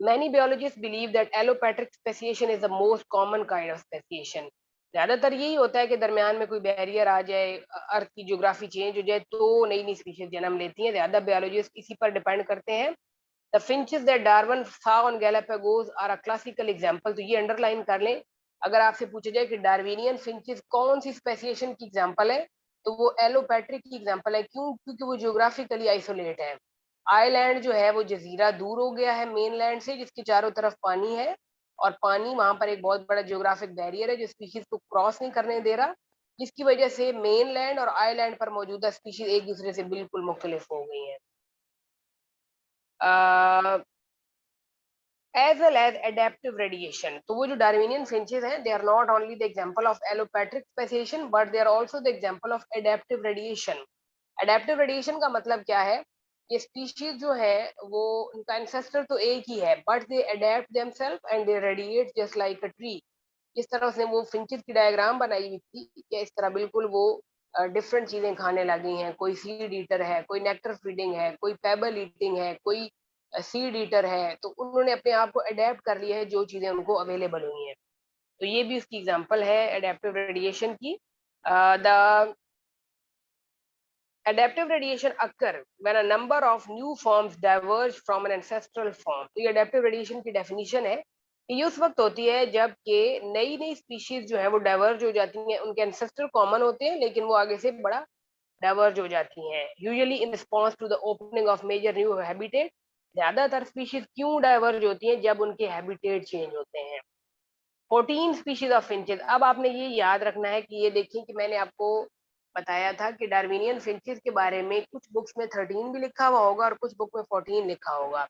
Many biologists believe that allopatric speciation is the most common kind of speciation। ज्यादातर यही होता है कि दरमियान में कोई बैरियर आ जाए, अर्थ की ज्योग्राफी चेंज हो जाए, तो नई नई स्पीशीज जन्म लेती हैं। ज्यादा बियोलॉजिस्ट इसी पर डिपेंड करते हैं। The finches that Darwin saw on Galapagos are a classical example। तो ये अंडरलाइन कर लें, अगर आपसे पूछा जाए कि डार्विनियन फिंचेस कौन सी स्पेसिएशन की एग्जांपल है, तो वो एलोपैट्रिक की एग्जांपल है। क्यों? क्योंकि वो ज्योग्राफिकली आइसोलेट है। आइलैंड जो है वो जजीरा दूर हो गया है मेनलैंड से, जिसके चारों तरफ पानी है, और पानी वहां पर एक बहुत बड़ा जियोग्राफिक बैरियर है जो स्पीशीज को क्रॉस नहीं करने दे रहा, जिसकी वजह से मेनलैंड और आइलैंड पर मौजूदा स्पीशीज एक दूसरे से बिल्कुल मुख्तलिफ हो गई हैं। as well as adaptive radiation. तो वो जो डार्विनियन फिंचेस हैं, they are not only the example of allopatric speciation but they are also the example of adaptive radiation. adaptive radiation का मतलब क्या है? ये स्पीशीज जो है वो उनका एंसेस्टर तो एक ही है, but they adapt themself and they radiate just like a tree. इस तरह से वो फिंचेस की डायग्राम बनाई हुई थी कि इस तरह बिल्कुल वो डिफरेंट चीजें खाने लगी हैं. कोई सीड ईटर है, कोई नेक्टर फीडिंग है, कोई पेबल ईटिंग है, कोई सीड ईटर है. तो उन्होंने अपने आप को अडेप्ट कर लिया है जो चीजें उनको अवेलेबल हुई हैं. तो ये भी उसकी एग्जांपल है अडेप्टिव रेडिएशन की. The adaptive radiation occur when a number of new forms diverge from an ancestral form. तो ये adaptive radiation की definition है कि ये उस वक्त होती है जब के नई नई स्पीशीज जो है वो डाइवर्ज हो जाती हैं. उनके एंसेस्टर कॉमन होते हैं लेकिन वो आगे से बड़ा डाइवर्ज हो जाती हैं. Usually in response to the opening of major new habitat. ज्यादातर स्पीशीज क्यों डाइवर्ज होती हैं? जब उनके हैबिटेट चेंज होते हैं. 14 स्पीशीज ऑफ फिंचेस. अब आपने ये याद रखना है कि ये देखिए कि मैंने आपको बताया था कि डार्विनियन फिंचेस के बारे में कुछ बुक्स में 13 भी लिखा हुआ होगा और कुछ बुक में 14 लिखा होगा.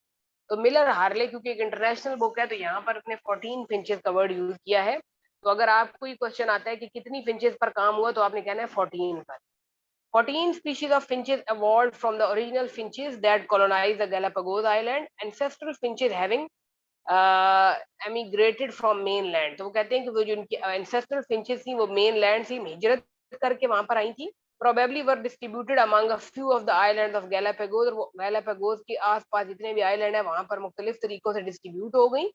तो मिलर हार्ले क्योंकि एक इंटरनेशनल बुक है तो यहाँ पर अपने 14 फिंचेस का वर्ड यूज किया है. तो अगर आपको ये क्वेश्चन आता है कि कितनी फिंचेस पर काम हुआ तो आपने कहना है 14 पर. 14 species of finches evolved from the original finches that colonized the Galapagos Island, ancestral finches having emigrated from mainland. तो वो कहते हैं कि वो जो उनकी ancestral finches थी वो mainland से हिजरत करके वहां पर आई थी. Probably were distributed among a few of the islands of Galapagos. और वो Galapagos के आसपास जितने भी आइलैंड है वहां पर मुख्तलिफ तरीकों से डिस्ट्रीब्यूट हो गई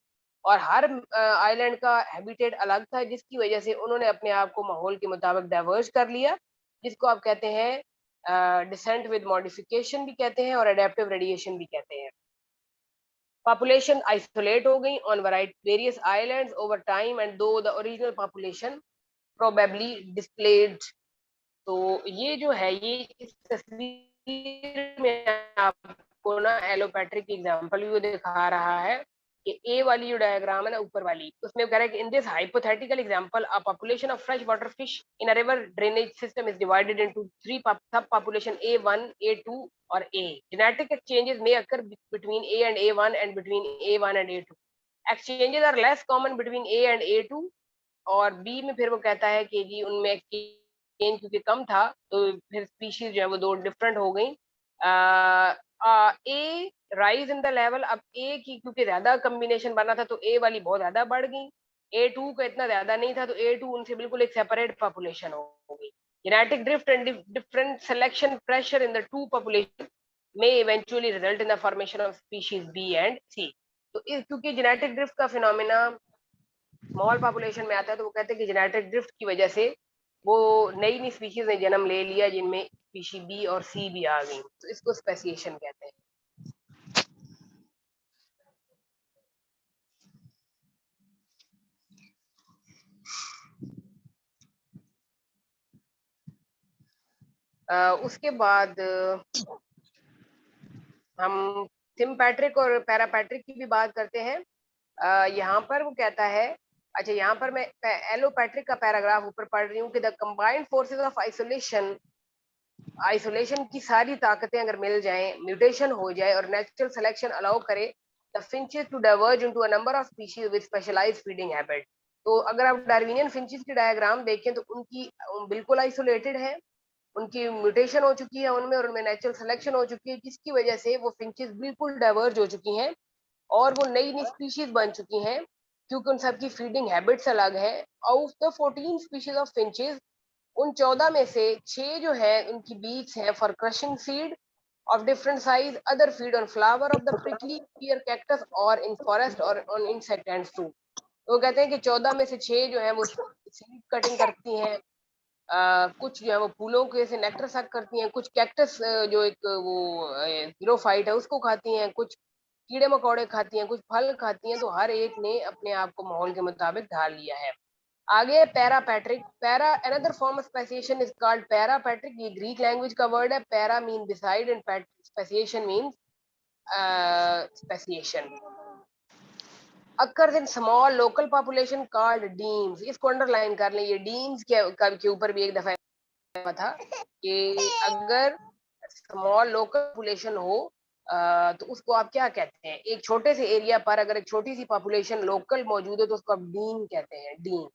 और हर आइलैंड का हैबिटेट अलग था जिसकी वजह से उन्होंने अपने आप को माहौल के मुताबिक डाइवर्ज कर लिया, जिसको आप कहते हैं डिसेंट विद मॉडिफिकेशन भी कहते हैं और अडेप्टिव रेडिएशन भी कहते हैं. पॉपुलेशन आइसोलेट हो गई on various islands over time and though the original population probably displaced. तो ये जो है ये इस तस्वीर में आपको ना एलोपैट्रिक एग्जांपल भी दिखा रहा है कि ए वाली जो डायग्राम है ना ऊपर वाली उसमें कह रहा है कि in this hypothetical example a population of fresh water fish in a river drainage system is divided into three सब पॉपुलेशन A1, A2 और A. Genetic exchanges may occur between A and A1 and between A1 and A2. Exchanges are less common between A and A2 और B में फिर वो कहता है कि जी उनमें एक्सचेंज क्योंकि कम था तो फिर स्पीशीज जो है वो दो डिफरेंट हो गई. ए राइज इन द लेवल. अब ए की क्योंकि ज्यादा कॉम्बिनेशन बना था तो ए वाली बहुत ज्यादा बढ़ गई. A2 का इतना ज्यादा नहीं था तो A2 उनसे बिल्कुल एक सेपरेट पॉपुलेशन हो गई. Genetic drift and different selection pressure in the two population may eventually result in the formation of species B and C. तो इस क्योंकि जेनेटिक ड्रिफ्ट का फिनोमेना स्मॉल पॉपुलेशन में आता है तो वो कहते हैं कि जेनेटिक ड्रिफ्ट की वजह से वो नई नई स्पीशीज ने जन्म ले लिया जिनमें स्पीशी बी और सी भी आ गई. तो इसको स्पेसिएशन कहते हैं. उसके बाद हम सिम्पैट्रिक और पैरापैट्रिक की भी बात करते हैं. यहाँ पर वो कहता है, अच्छा यहाँ पर मैं एलोपैट्रिक का पैराग्राफ ऊपर पढ़ रही हूँ कि the combined forces of isolation की सारी ताकतें अगर मिल जाएं, म्यूटेशन हो जाए और नेचुरल सिलेक्शन अलाउ करे the finches to diverge into a number of species with specialised feeding habit. तो अगर आप डार्विनियन फिंचेस की डायग्राम देखें तो उनकी बिल्कुल आइसोलेटेड है, उनकी म्यूटेशन हो चुकी है उनमें और उनमें नेचुरल सिलेक्शन हो चुकी है जिसकी वजह से वो फिंचेस बिल्कुल डाइवर्ज हो चुकी हैं और वो नई नई स्पीशीज बन चुकी हैं क्योंकि उन सबकी फीडिंग हैबिट्स अलग है. Out the 14 species of finches उन 14 में से 6 जो है उनकी बीक्स हैं for crushing seed of different size, other feed on flower of the prickly pear cactus or in forest or on insect ants too. तो कहते हैं कि 14 में से 6 जो है वो सीड कटिंग करती हैं, कुछ जो है वो फूलों के से नेक्टर सक करती हैं, कुछ कैक्टस जो एक वो जीरोफाइट है उसको खाती हैं, कुछ कीड़े मकोड़े खाती हैं, कुछ फल खाती हैं. तो हर एक ने अपने आप को माहौल के मुताबिक ढाल लिया है. आगे पैरापैट्रिक. Para another form of speciation is called पैरापैट्रिक. ये ग्रीक लैंग्वेज का वर्ड है. Para mean beside and speciation mean speciation. occurs in small local population called demes. इसको अंडरलाइन कर लें. ये demes के ऊपर भी एक दफा था कि अगर स्मॉल लोकल पॉपुलेशन हो तो उसको आप क्या कहते हैं? एक छोटे से एरिया पर अगर एक छोटी सी पॉपुलेशन लोकल मौजूद है तो उसको आप डीन कहते हैं, dean.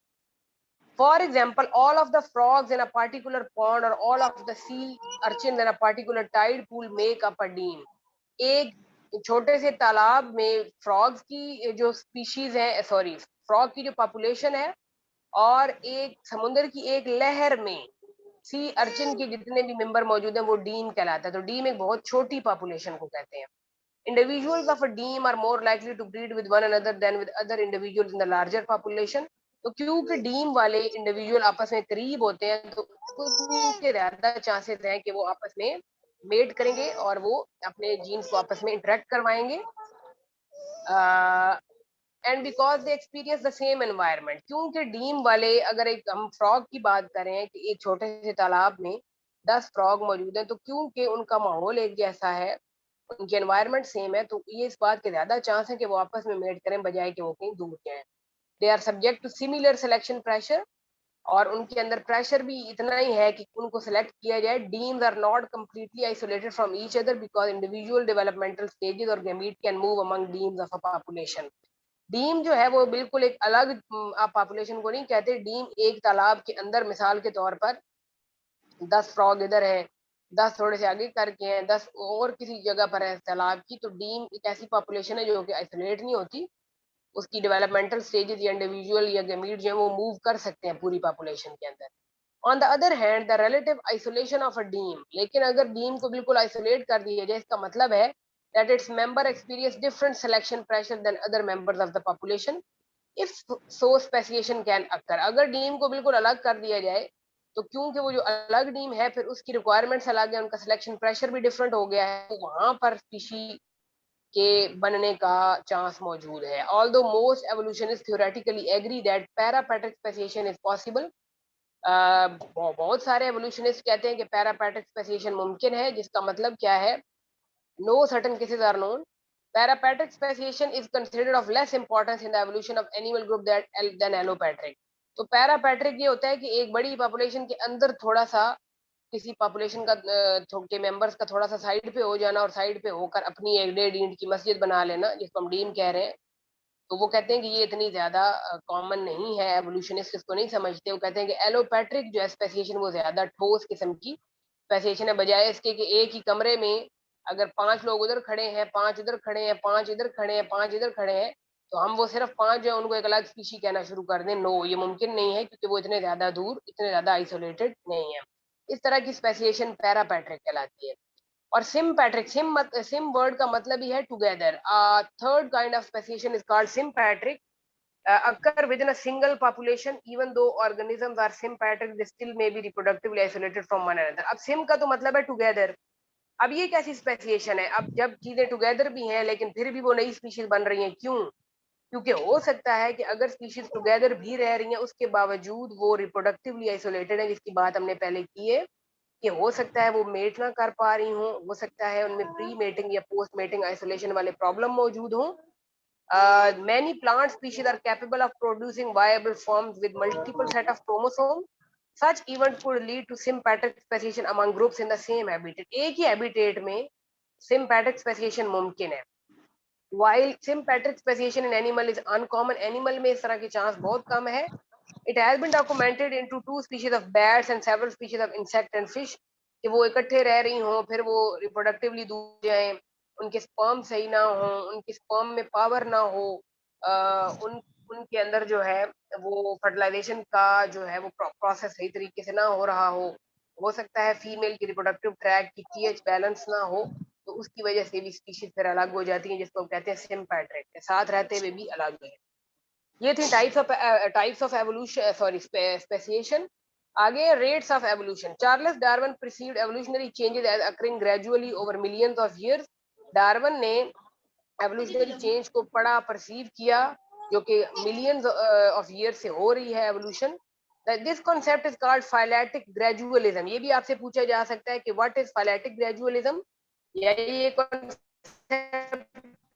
For example, all of the frogs in a particular pond or all of the sea urchins in a particular tide pool make up a dam. एक छोटे से तालाब में फ्रॉग्स की जो स्पीशीज है, सॉरी, फ्रॉग की जो पॉपुलेशन है और एक समुद्र की एक लहर में सी अर्चिन के जितने भी मेंबर मौजूद हैं वो डीम कहलाता है। तो डीम एक बहुत छोटी पॉपुलेशन को कहते हैं। Individuals of a team are more likely to breed with one another than with other individuals in the larger population. तो क्योंकि डीम वाले इंडिविजुअल आपस में करीब होते हैं तो उनके ज्यादा चांसेस हैं कि वो आपस में मेट करेंगे और वो अपने जीन्स को आपस में इंटरेक्ट करवाएंगे। And because they experience the same environment, क्योंकि डीम वाले, अगर एक हम फ्रॉग की बात करें कि एक छोटे से तालाब में 10 फ्रॉग मौजूद हैं तो क्योंकि उनका माहौल एक जैसा है, उनकी एनवायरनमेंट सेम है, तो ये इस बात के ज्यादा चांस है कि वो आपस में मेट करें बजाय कि वो कहीं दूर जाएं। They are subject to similar selection pressure, और उनके अंदर प्रेशर भी इतना ही है कि उनको सिलेक्ट किया जाए। Demes are not completely isolated from each other because individual developmental stages और gamete can move among demes of a population. Deme जो है वो बिल्कुल एक अलग, आप पॉपुलेशन को नहीं कहते। डीम एक तालाब के अंदर मिसाल के तौर पर 10 फ्रॉग इधर है, 10 थोड़े से आगे करके हैं, 10 और किसी जगह पर है तालाब की, तो डीम एक ऐसी पॉपुलेशन है जो कि आइसोलेट नहीं होती। उसकी डेवलपमेंटल स्टेजेस या इंडिविजुअल या गैमीट जो है वो मूव कर सकते हैं पूरी पॉपुलेशन के अंदर। On the other hand the relative isolation of a deme, लेकिन अगर डीम को बिल्कुल आइसोलेट कर दिया जाए इसका मतलब है that its member experience different selection pressure than other members of the population if so speciation can occur। अगर डीम को बिल्कुल अलग कर दिया जाए तो क्योंकि वो जो अलग डीम है फिर उसकी रिक्वायरमेंट्स अलग है, उनका सिलेक्शन प्रेशर भी डिफरेंट हो गया है, तो वहां पर स्पीशी के बनने का चांस मौजूद है। Although most evolutionist theoretically agree that parapatric speciation is possible, बहुत सारे एवोल्यूशनिस्ट कहते हैं कि पैरापैट्रिक स्पेसिएशन मुमकिन है, जिसका मतलब क्या है? No certain cases are known. Parapatric speciation is considered of less importance in the evolution of animal group that then allopatric. तो पैरापैट्रिक ये होता है कि एक बड़ी पॉपुलेशन के अंदर थोड़ा सा किसी पॉपुलेशन का के मेंबर्स का थोड़ा सा साइड पे हो जाना और साइड पे होकर अपनी एक डेढ़ ईंट की मस्जिद बना लेना, जिसको हम डीम कह रहे हैं। तो वो कहते हैं कि ये इतनी ज्यादा कॉमन नहीं है, एवोल्यूशनिस्ट इसको नहीं समझते। वो कहते हैं कि एलोपैट्रिक जो है स्पेसिएशन वो ज्यादा ठोस किस्म की स्पेसिएशन है, बजाय इसके कि एक ही कमरे में अगर 5 लोग उधर खड़े हैं, 5 इधर खड़े हैं, 5 इधर खड़े हैं, 5 इधर खड़े हैं, तो हम वो सिर्फ 5 जो है उनको एक अलग स्पीशी कहना शुरू कर दें। नो, ये मुमकिन नहीं है क्योंकि वो इतने ज्यादा दूर, इतने ज्यादा आइसोलेटेड नहीं है। इस तरह की स्पेसिएशन पैरापैट्रिक कहलाती है। और सिम्पैट्रिक, सिम वर्ड का मतलब ही है together. Third kind of speciation is called sympatric, occur within a single population even though organisms are sympatric they still may be reproductively isolated from one another। अब SIM का तो मतलब है together. अब ये कैसी स्पेसिएशन है? अब जब चीजें टुगेदर भी हैं लेकिन फिर भी वो नई स्पीशीज बन रही हैं, क्यों? क्योंकि हो सकता है कि अगर स्पीशीज टुगेदर भी रह रही हैं उसके बावजूद वो रिप्रोडक्टिवली आइसोलेटेड है, जिसकी बात हमने पहले की है कि हो सकता है वो मेट ना कर पा रही हूँ, हो सकता है उनमें प्री मेटिंग या पोस्ट मेटिंग आइसोलेशन वाले प्रॉब्लम मौजूद हों। Many plant species are capable of producing viable forms with multiple set of chromosomes. Such event could lead to sympatric speciation among groups in the same habitat। एक ही habitat में sympatric speciation मुमकिन है। While sympatric speciation in animal is uncommon, animal में इस तरह की chance बहुत कम है। It has been documented into 2 species of bats and several species of insect and fish कि वो इकट्ठे रह रही हों, फिर वो रिप्रोडक्टिवली दूर जाएं, उनके स्पर्म सही ना हो, उनके स्पर्म में पावर ना हो, उन उनके अंदर जो है वो फर्टिलाइजेशन का जो है वो प्रोसेस सही तरीके से ना हो रहा हो सकता है फीमेल की रिप्रोडक्टिव ट्रैक की पीएच बैलेंस ना हो, तो उसकी वजह से भी स्पीशीज फिर अलग हो जाती हैं, जिसको हम कहते हैं सिम्पैट्रिक, साथ रहते हुए भी अलग है। ये थी types of evolution, sorry speciation. आगे rates of evolution. Charles Darwin perceived evolutionary changes as occurring gradually over millions of years. Darwin ने एवोल्यूशनरी चेंज को पढ़ा, परसीव किया, जो कि मिलियंस ऑफ ईयर से हो रही है evolution. This concept is called phyletic gradualism. ये भी आपसे पूछा जा सकता है कि व्हाट इज फाइलेटिक ग्रेजुअलिज्म, या ये कॉन्सेप्ट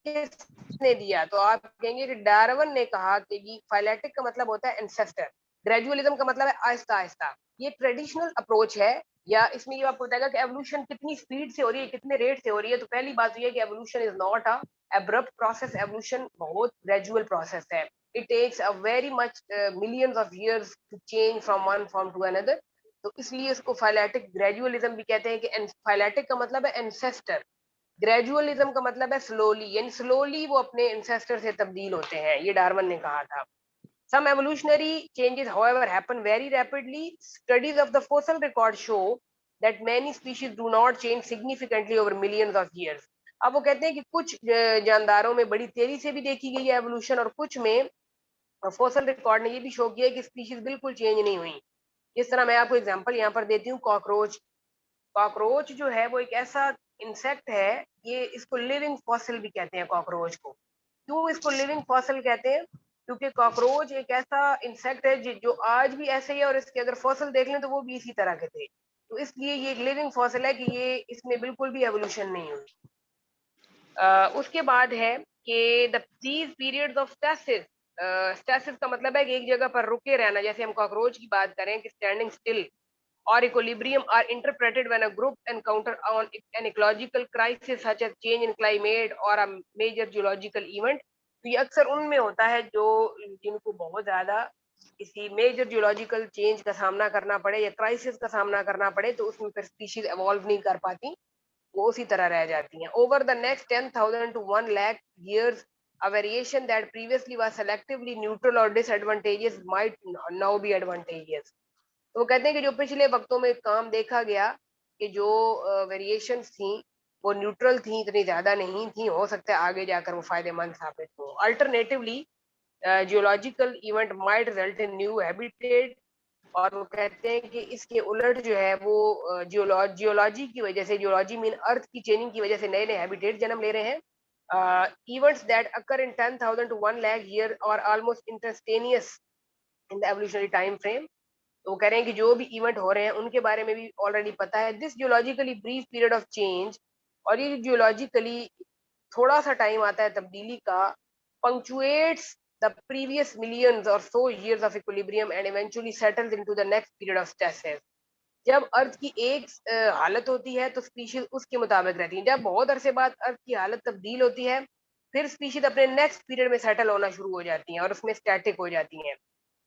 किसने दिया? तो आप कहेंगे कि डार्विन ने कहा कि फाइलेटिक का मतलब होता है एंसेस्टर, ग्रेजुअलिज्म का मतलब है आहिस्ता आहिस्ता। ये ट्रेडिशनल अप्रोच है या इसमें ये आपको बताएगा कि एवोल्यूशन कितनी स्पीड से हो रही है, कितने रेट से हो रही है। तो पहली बात तो ये है कि evolution is not a abrupt process, evolution बहुत ग्रेजुअल प्रोसेस है। It takes a very much millions of years to change from one form to another. तो इसलिए इसको फाइलेटिक ग्रेजुअलिज्म भी कहते हैं कि फाइलेटिक का मतलब है एंसेस्टर, ग्रेजुअलिज्म का मतलब है स्लोली, यानी स्लोली वो अपने एंसेस्टर से तब्दील होते हैं, ये डार्विन ने कहा था। Some evolutionary changes, however, happen very rapidly. Studies of the fossil record show that many species do not change significantly over millions of years. अब वो कहते हैं कि कुछ जानदारों में बड़ी तेजी से भी देखी गई है एवोल्यूशन, और कुछ में फोसल रिकॉर्ड ने ये भी शो किया है कि स्पीशीज बिल्कुल चेंज नहीं हुई। इस तरह मैं आपको एग्जांपल यहाँ पर देती हूँ, कॉकरोच। कॉकरोच जो है वो एक ऐसा इंसेक्ट है, ये इसको लिविंग फॉसिल भी कहते हैं कॉकरोच को। क्यों इसको लिविंग फॉसिल कहते हैं? क्योंकि कॉकरोच एक ऐसा इंसेक्ट है जो आज भी ऐसे ही है, और इसके अगर फॉसिल देख लें तो वो भी इसी तरह के थे। तो इसलिए ये एक लिविंग फॉसिल है कि ये इसमें बिल्कुल भी एवोल्यूशन नहीं हुई। उसके बाद है कि the these periods of stasis, stasis का मतलब है कि एक जगह पर रुके रहना। जैसे हम कॉकरोच की बात करें कि standing still or equilibrium are interpreted when a group encounter on an ecological crisis such as change in climate or a major geological event। तो ये अक्सर उनमें होता है जो जिनको बहुत ज्यादा किसी मेजर जियोलॉजिकल चेंज का सामना करना पड़े या क्राइसिस का सामना करना पड़े, तो उसमें फिर स्पीशीज एवॉल्व नहीं कर पाती, वो उसी तरह रह जाती हैं। Over the next 10,000 to 1 lakh years, a variation that previously was selectively neutral or disadvantageous might now be advantageous। तो वो कहते हैं कि जो पिछले वक्तों में काम देखा गया कि जो वेरिएशंस थी वो न्यूट्रल थी, इतनी ज्यादा नहीं थी, हो सकता है आगे जाकर वो फायदेमंद साबित हो। Alternatively geological event might result in new habitat. और वो कहते हैं कि इसके उलट जो है वो जियोलॉजी की वजह से, जियोलॉजी मीन अर्थ की चेंजिंग की वजह से नए नए हैबिटेट जन्म ले रहे हैं। Events that occur in 10,000 to 1 lakh year और almost instantaneous in the evolutionary time frame. तो वो कह रहे हैं कि जो भी इवेंट हो रहे हैं उनके बारे में भी ऑलरेडी पता है। This geologically brief period of change, और ये जियोलॉजिकली थोड़ा सा टाइम आता है तब्दीली का, पंक्चुएट्स द प्रीवियस मिलियंस और सो years of equilibrium and eventually settles into the next period of stasis। जब अर्थ की एक हालत होती है तो स्पीशीज उसके मुताबिक रहती है। जब बहुत अरसे बाद अर्थ की हालत तब्दील होती है, फिर स्पीशीज अपने नेक्स्ट पीरियड में सेटल होना शुरू हो जाती हैं और उसमें स्टैटिक हो जाती हैं।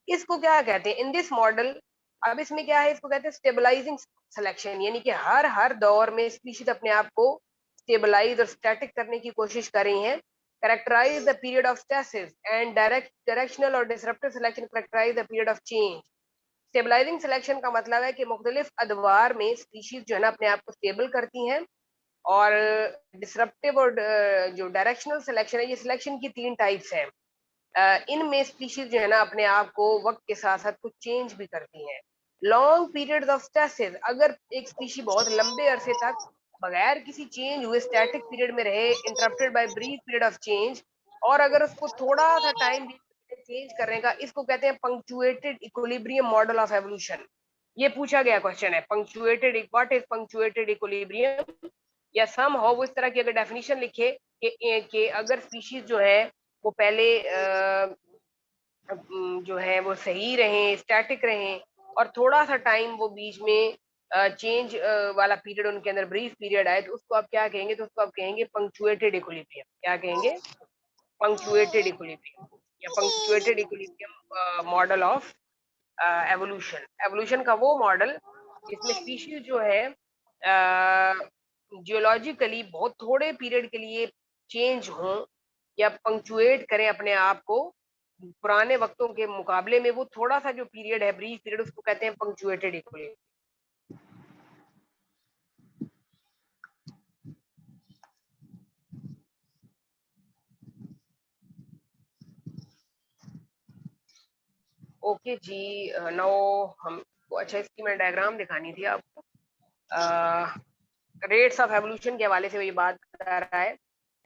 इसको क्या कहते हैं इन दिस मॉडल? अब इसमें क्या है, इसको कहते हैं स्टेबलाइजिंग सिलेक्शन, यानी कि हर हर दौर में स्पीशीज अपने आप को स्टेबलाइज और स्टैटिक करने की कोशिश कर रही हैं। Characterise the period of stasis and directional और disruptive selection characterise the period of change. Stabilising selection का मतलब है कि मुख्तलिफ अदवार में स्पीशीज जो है ना अपने आप को स्टेबल करती हैं। और डिसरप्टिव और जो डायरेक्शनल सिलेक्शन है, ये सिलेक्शन की तीन टाइप्स हैं। इनमें स्पीशीज जो है ना अपने आप को वक्त के साथ साथ कुछ चेंज भी करती हैं। लॉन्ग पीरियड ऑफ स्टैसिस, अगर एक स्पीशी बहुत लंबे अरसे तक बगैर किसी चेंज हुए स्टैटिक पीरियड में रहे, interrupted by brief period of change, और अगर उसको थोड़ा सा टाइम चेंज करने का, इसको कहते हैं punctuated equilibrium model of evolution. ये पूछा गया क्वेश्चन है, punctuated, what is punctuated equilibrium, या सम हो वो इस तरह की अगर डेफिनेशन लिखे कि अगर स्पीशीज जो है वो पहले जो है वो सही रहें, स्टैटिक रहें, और थोड़ा सा टाइम वो बीच में चेंज वाला पीरियड उनके अंदर ब्रीफ पीरियड आए, तो उसको आप क्या कहेंगे? तो उसको आप कहेंगे पंक्चुएटेड इक्विलिब्रियम। क्या कहेंगे? पंक्चुएटेड इक्विलिब्रियम या punctuated equilibrium model of evolution. Evolution का वो मॉडल जिसमें स्पीशीज जो है जियोलॉजिकली बहुत थोड़े पीरियड के लिए चेंज हों या पंक्चुएट करें अपने आप को पुराने वक्तों के मुकाबले में, वो थोड़ा सा जो पीरियड है ब्रीफ पीरियड, उसको कहते हैं पंक्चुएटेड इक्विलिब्रियम। ओके जी, नो हमको, अच्छा इसकी मैं डायग्राम दिखानी थी आपको। रेट्स ऑफ एवोल्यूशन के हवाले से ये बात बता रहा है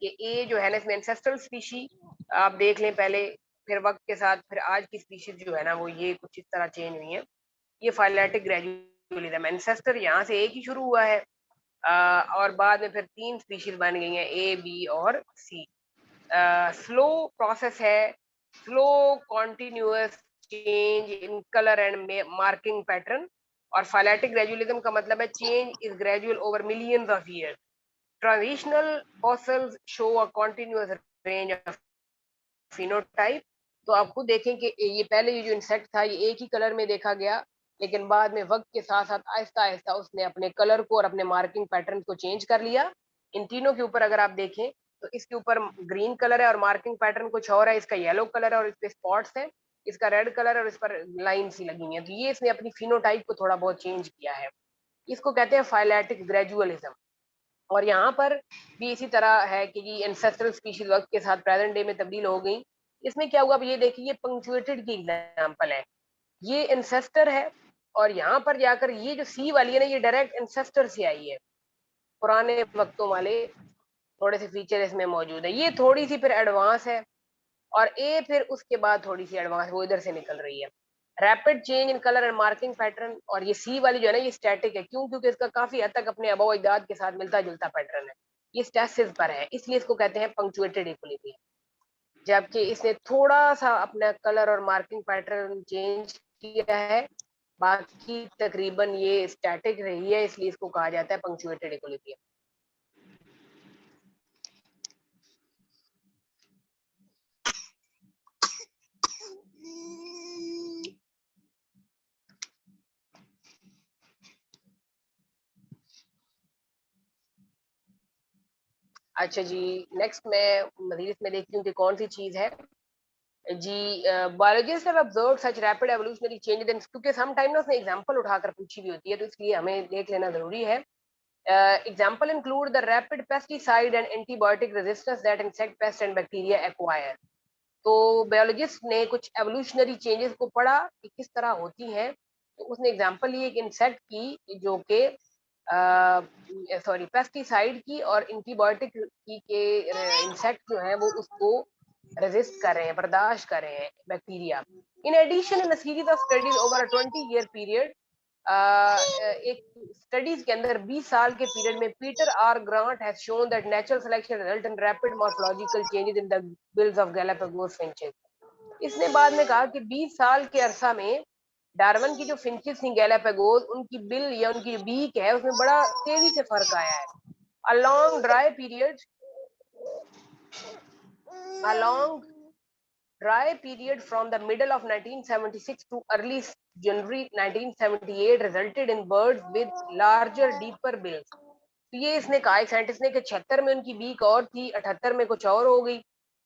कि ए जो है ना इसमें एंसेस्ट्रल स्पीशी आप देख लें पहले, फिर वक्त के साथ फिर आज की स्पीशीज जो है ना वो ये कुछ इस तरह चेंज हुई है। ये फाइलेटिक ग्रेजुअलिज्म, एंसेस्टर यहाँ से एक ही शुरू हुआ है, और बाद में फिर तीन स्पीशीज बन गई हैं, ए बी और सी। स्लो प्रोसेस है, slow continuous change in colour and marking pattern. और फाइलेटिक ग्रेजुअलिज्म का मतलब है change is gradual over millions of years. Transitional fossils show a continuous range of phenotype. तो आप खुद देखें कि ये पहले ये जो इंसेक्ट था ये एक ही कलर में देखा गया, लेकिन बाद में वक्त के साथ साथ आहिस्ता आहिस्ता उसने अपने कलर को और अपने मार्किंग पैटर्न को चेंज कर लिया। इन तीनों के ऊपर अगर आप देखें तो इसके ऊपर ग्रीन कलर है और मार्किंग पैटर्न कुछ और है, इसका येलो कलर है और इस पे स्पॉट्स है, इसका रेड कलर है और इस पर लाइन सी लगी हुई है। तो ये इसने अपनी फिनोटाइप को थोड़ा बहुत चेंज किया है। इसको कहते हैं फाइलेटिक ग्रेजुअलिज्म। और यहाँ पर भी इसी तरह है कि जी एंसेस्ट्रल स्पीशीज वक्त के साथ प्रेजेंट डे में तब्दील हो गई। इसमें क्या हुआ, अब ये देखिए ये पंक्चुएटेड की एग्जांपल है, ये एंसेस्टर है और यहाँ पर जाकर ये जो सी वाली है ना ये डायरेक्ट एंसेस्टर से आई है, पुराने वक्तों वाले थोड़े से फीचर इसमें मौजूद है। ये थोड़ी सी फिर एडवांस है और ए फिर उसके बाद थोड़ी सी एडवांस वो इधर से निकल रही है। Rapid change in colour and marking pattern, और ये सी वाली जो है ना ये स्टैटिक है, क्यों? क्योंकि इसका काफी हद तक अपने अबो अजदाद के साथ मिलता जुलता पैटर्न है, ये स्टैसिस पर है, इसलिए इसको कहते हैं पंक्चुएटेड इक्विलिब्रियम। जबकि इसने थोड़ा सा अपना कलर और मार्किंग पैटर्न चेंज किया है, बाकी तकरीबन ये स्टैटिक रही है, इसलिए इसको कहा जाता है पंक्चुएटेड इक्विलिब्रियम। अच्छा जी, नेक्स्ट मैं मजीद में देखती हूँ कि कौन सी चीज है जी। Biologists have observed such rapid evolutionary changes in, क्योंकि सम टाइम ना उसने एग्जांपल उठाकर पूछी भी होती है, तो इसलिए हमें देख लेना जरूरी है। Example include the rapid pesticide and antibiotic resistance that insect pest and bacteria acquire. तो बायोलॉजिस्ट ने कुछ एवोल्यूशनरी चेंजेस को पढ़ा कि किस तरह होती हैं, तो उसने एग्जांपल ली एक इंसेक्ट की जो कि सॉरी पेस्टिसाइड की और एंटीबायोटिक की के इंसेक्ट जो है वो उसको रेजिस्ट कर रहे हैं, बर्दाश्त कर रहे हैं bacteria. In addition in series of studies over 20 year period, एक स्टडीज के अंदर 20 साल के पीरियड में Peter R Grant has shown that natural selection result in rapid morphological changes in the bills of Galapagos finches. इसने बाद में कहा कि 20 साल के अरसा में डार्विन की जो फिंचेस थी गैलापागोस, उनकी बिल या उनकी बीक है उसमें बड़ा तेजी से फर्क आया है। Along dry period along dry period from the middle of 1976 to early January 1978 resulted in birds with larger, deeper bills. तो ये इसने कहा साइंटिस्ट ने कि 76 में उनकी बीक और थी, 78 में कुछ और हो गई।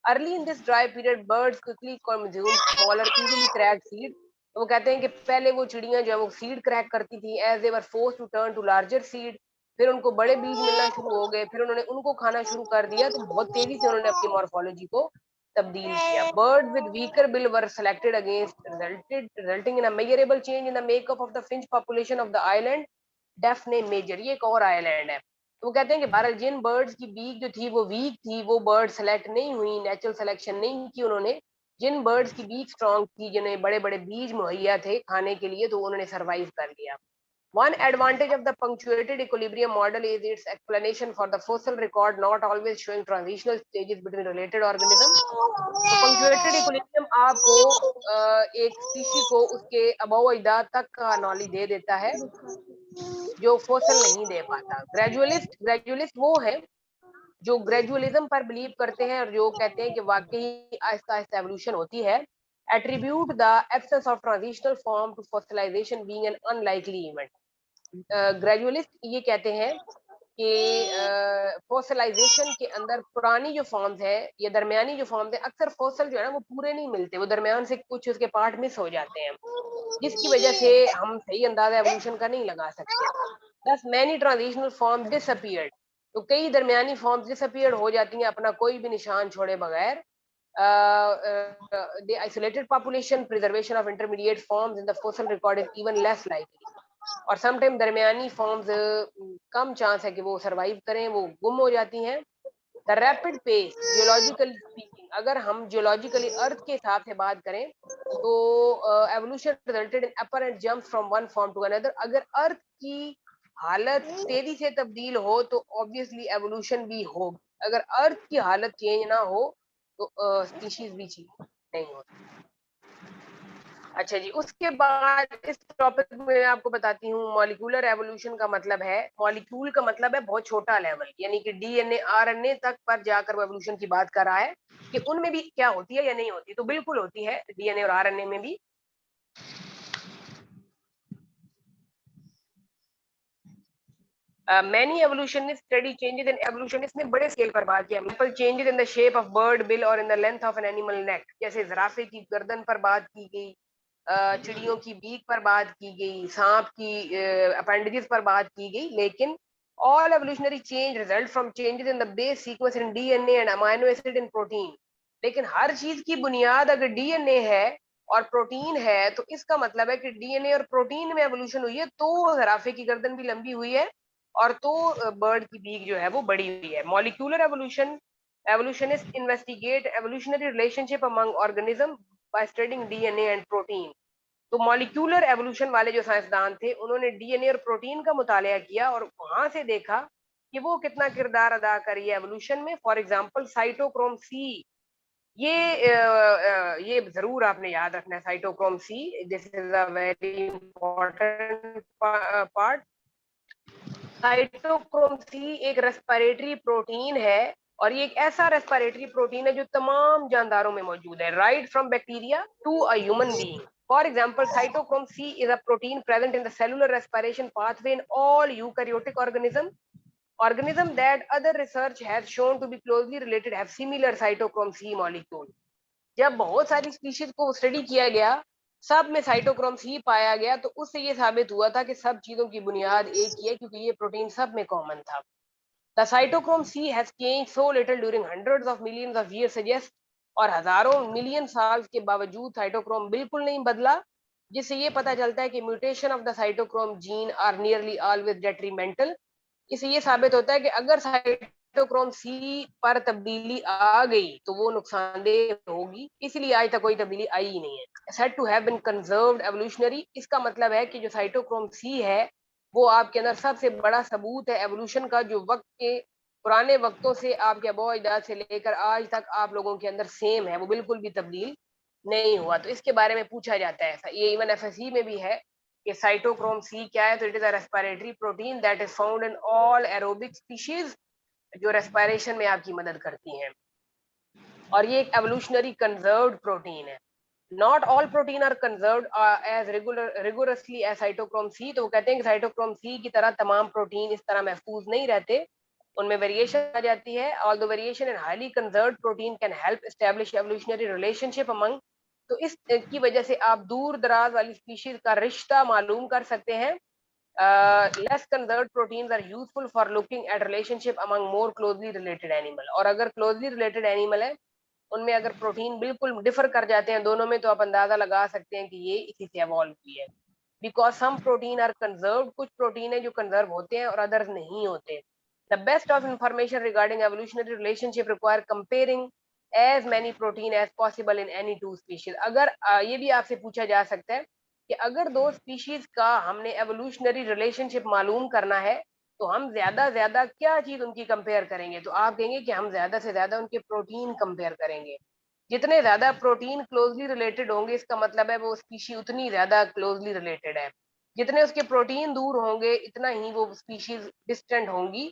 Early in this dry period birds quickly consume smaller easily cracked seed. तो वो कहते हैं कि पहले वो चिड़ियां जो है वो सीड क्रैक करती थी, as they were force to turn to larger seed. फिर उनको बड़े बीज मिलना शुरू हो गए, फिर उन्होंने उनको खाना शुरू कर दिया, तो बहुत तेजी से उन्होंने अपनी मॉर्फोलॉजी को तब्दील किया। Bird with weaker bill were selected against resulting in a measurable change in the makeup of the finch population of the island Daphne Major. ये एक और आइलैंड है। तो वो कहते हैं कि बहरहाल जिन बर्ड्स की बीक जो थी वो वीक थी, वो बर्ड सेलेक्ट नहीं हुई, नेचुरल सिलेक्शन नहीं की उन्होंने। जिन बर्ड्स की बीक स्ट्रांग थी, जिन्हें बड़े बड़े बीज मुहैया थे खाने के लिए, तो उन्होंने सर्वाइव कर लिया। One advantage of the punctuated equilibrium model is its explanation for the fossil record not always showing transitional stages between related organisms. तो पंक्चुएटेड इक्विलिब्रियम आपको एक स्पीशी को उसके अबव अजदाद तक का नॉलेज दे देता है जो फोसल नहीं दे पाता। ग्रेजुअलिस्ट वो है जो ग्रेजुअलिज्म पर बिलीव करते हैं और जो कहते हैं कि वाकई आहिस्ता आहिस्ता एवोल्यूशन होती है। Attribute the absence of transitional form to fossilization being an unlikely event. Gradualist ये कहते हैं कि फॉसिलाइजेशन के अंदर पुरानी जो फॉर्म्स है या दरमियानी जो फॉर्म्स है, अक्सर फॉसल जो है ना वो पूरे नहीं मिलते, वो दरमियान से कुछ उसके पार्ट मिस हो जाते हैं, जिसकी वजह से हम सही अंदाजा एवोल्यूशन का नहीं लगा सकते। दस मैनी ट्रांजिशनल फॉर्म डिसअपीयर्ड। तो कई दरमियानी फॉर्म्स डिसअपीयर्ड हो जाती हैं अपना कोई भी निशान छोड़े बगैर। the isolated population preservation of intermediate forms in the fossil record is even less likely। और समटाइम दरमियानी फॉर्म्स कम चांस है कि वो सरवाइव करें, वो गुम हो जाती हैं। The rapid pace geologically speaking, अगर हम जियोलॉजिकली अर्थ के हिसाब से बात करें तो evolution resulted in apparent jump from one form to another. अगर अर्थ की हालत तेजी से तब्दील हो तो ऑब्वियसली एवोल्यूशन भी हो, अगर अर्थ की हालत चेंज ना हो तो स्पीशीज भी चेंज नहीं होती। अच्छा जी, उसके बाद इस टॉपिक में आपको बताती हूँ, मॉलिक्यूलर एवोल्यूशन का मतलब है, मॉलिक्यूल का मतलब है बहुत छोटा लेवल, यानी कि डीएनए आरएनए तक पर जाकर वो एवोल्यूशन की बात कर रहा है कि उनमें भी क्या होती है या नहीं होती। तो बिल्कुल होती है डीएनए और आरएनए में भी। Many evolutionist study changes in evolutionist ने बड़े स्केल पर बात किया, simple changes in the shape of bird bill और in the length of an animal neck, जैसे जिराफे की गर्दन पर बात की गई, चिड़ियों की बीक पर बात की गई, सांप की अपेंडिजेस पर बात की गई, लेकिन all evolutionary change result from changes in the base sequence in DNA and amino acid in protein। लेकिन हर चीज की बुनियाद अगर डीएनए है और प्रोटीन है, तो इसका मतलब है कि डीएनए और प्रोटीन में एवोल्यूशन हुई है, तो जिराफे की गर्दन भी लंबी हुई है और तो बर्ड की बीक जो है वो बड़ी हुई है। Molecular evolution, evolutionist investigate evolutionary relationship among organism by studying DNA and protein. तो मॉलिक्यूलर एवोल्यूशन वाले जो साइंसदान थे, उन्होंने डीएनए और प्रोटीन का मुताला किया और वहां से देखा कि वो कितना किरदार अदा कर रही है एवोल्यूशन में। फॉर एग्जांपल साइटोक्रोम सी, ये जरूर आपने याद रखना है, cytochrome C, this is a very important part. Cytochrome C एक रेस्पिरेटरी प्रोटीन है और ये एक ऐसा रेस्पिरेटरी प्रोटीन है जो तमाम जानदारों में मौजूद है, right from bacteria to a human being. For example, cytochrome C is a protein present in the cellular respiration pathway in all eukaryotic organisms. Organisms that other research has shown to be closely related have similar cytochrome C molecule. जब बहुत सारी species को study किया गया, सब में cytochrome C पाया गया, तो उससे ये साबित हुआ था कि सब चीजों की बुनियाद एक ही है, क्योंकि ये प्रोटीन सब में कॉमन था। The cytochrome C has change so little during hundreds of millions of year suggest, और हजारों मिलियन साल के बावजूद साइटोक्रोम बिल्कुल नहीं बदला, जिससे ये पता चलता है कि mutation of the cytochrome gene are nearly always detrimental. इससे ये साबित होता है कि अगर साइटोक्रोम सी पर तब्दीली आ गई तो वो नुकसानदेह होगी, इसलिए आज तक कोई तब्दीली आई ही नहीं है। Said to have been conserved evolutionary, इसका मतलब है कि जो साइटोक्रोम सी है वो आपके अंदर सबसे बड़ा सबूत है एवोल्यूशन का, जो वक्त के पुराने वक्तों से आपके अबो अजदाद से लेकर आज तक आप लोगों के अंदर सेम है, वो बिल्कुल भी तब्दील नहीं हुआ। तो इसके बारे में पूछा जाता है, ये इवन एफएससी में भी है कि साइटोक्रोम सी क्या है। तो it is a respiratory protein that is found in all aerobic species, जो रेस्पिरेशन में आपकी मदद करती हैं, और ये एक एवोल्यूशनरी कंजर्व्ड प्रोटीन है। Not all protein are conserved as rigorously as cytochrome C. तो वो कहते हैं कि साइटोक्रोम सी की तरह तमाम प्रोटीन इस तरह महफूज नहीं रहते, उनमें वेरिएशन आ जाती है। Although variation in highly conserved protein can help establish evolutionary relationship among, तो इसकी वजह से आप दूर दराज वाली स्पीशीज का रिश्ता मालूम कर सकते हैं। Less conserved proteins are useful for looking at relationship among more closely related animal, और अगर क्लोजली रिलेटेड एनिमल है उनमें अगर प्रोटीन बिल्कुल डिफर कर जाते हैं दोनों में, तो आप अंदाजा लगा सकते हैं कि ये इसी से एवॉल्व हुई है। Because some protein are conserve, कुछ प्रोटीन है जो कंजर्व होते हैं और अदर्स नहीं होते। The best of information regarding evolutionary relationship require comparing as many protein as possible in any two species. अगर ये भी आपसे पूछा जा सकता है कि अगर दो स्पीशीज का हमने एवोल्यूशनरी रिलेशनशिप मालूम करना है, तो हम ज्यादा ज्यादा क्या चीज उनकी कंपेयर करेंगे, तो आप कहेंगे कि हम ज्यादा से ज्यादा उनके प्रोटीन कंपेयर करेंगे। जितने ज्यादा प्रोटीन क्लोजली रिलेटेड होंगे, इसका मतलब है वो स्पीशी उतनी ज्यादा क्लोजली रिलेटेड है। जितने उसके प्रोटीन दूर होंगे, इतना ही वो स्पीशीज डिस्टेंट होंगी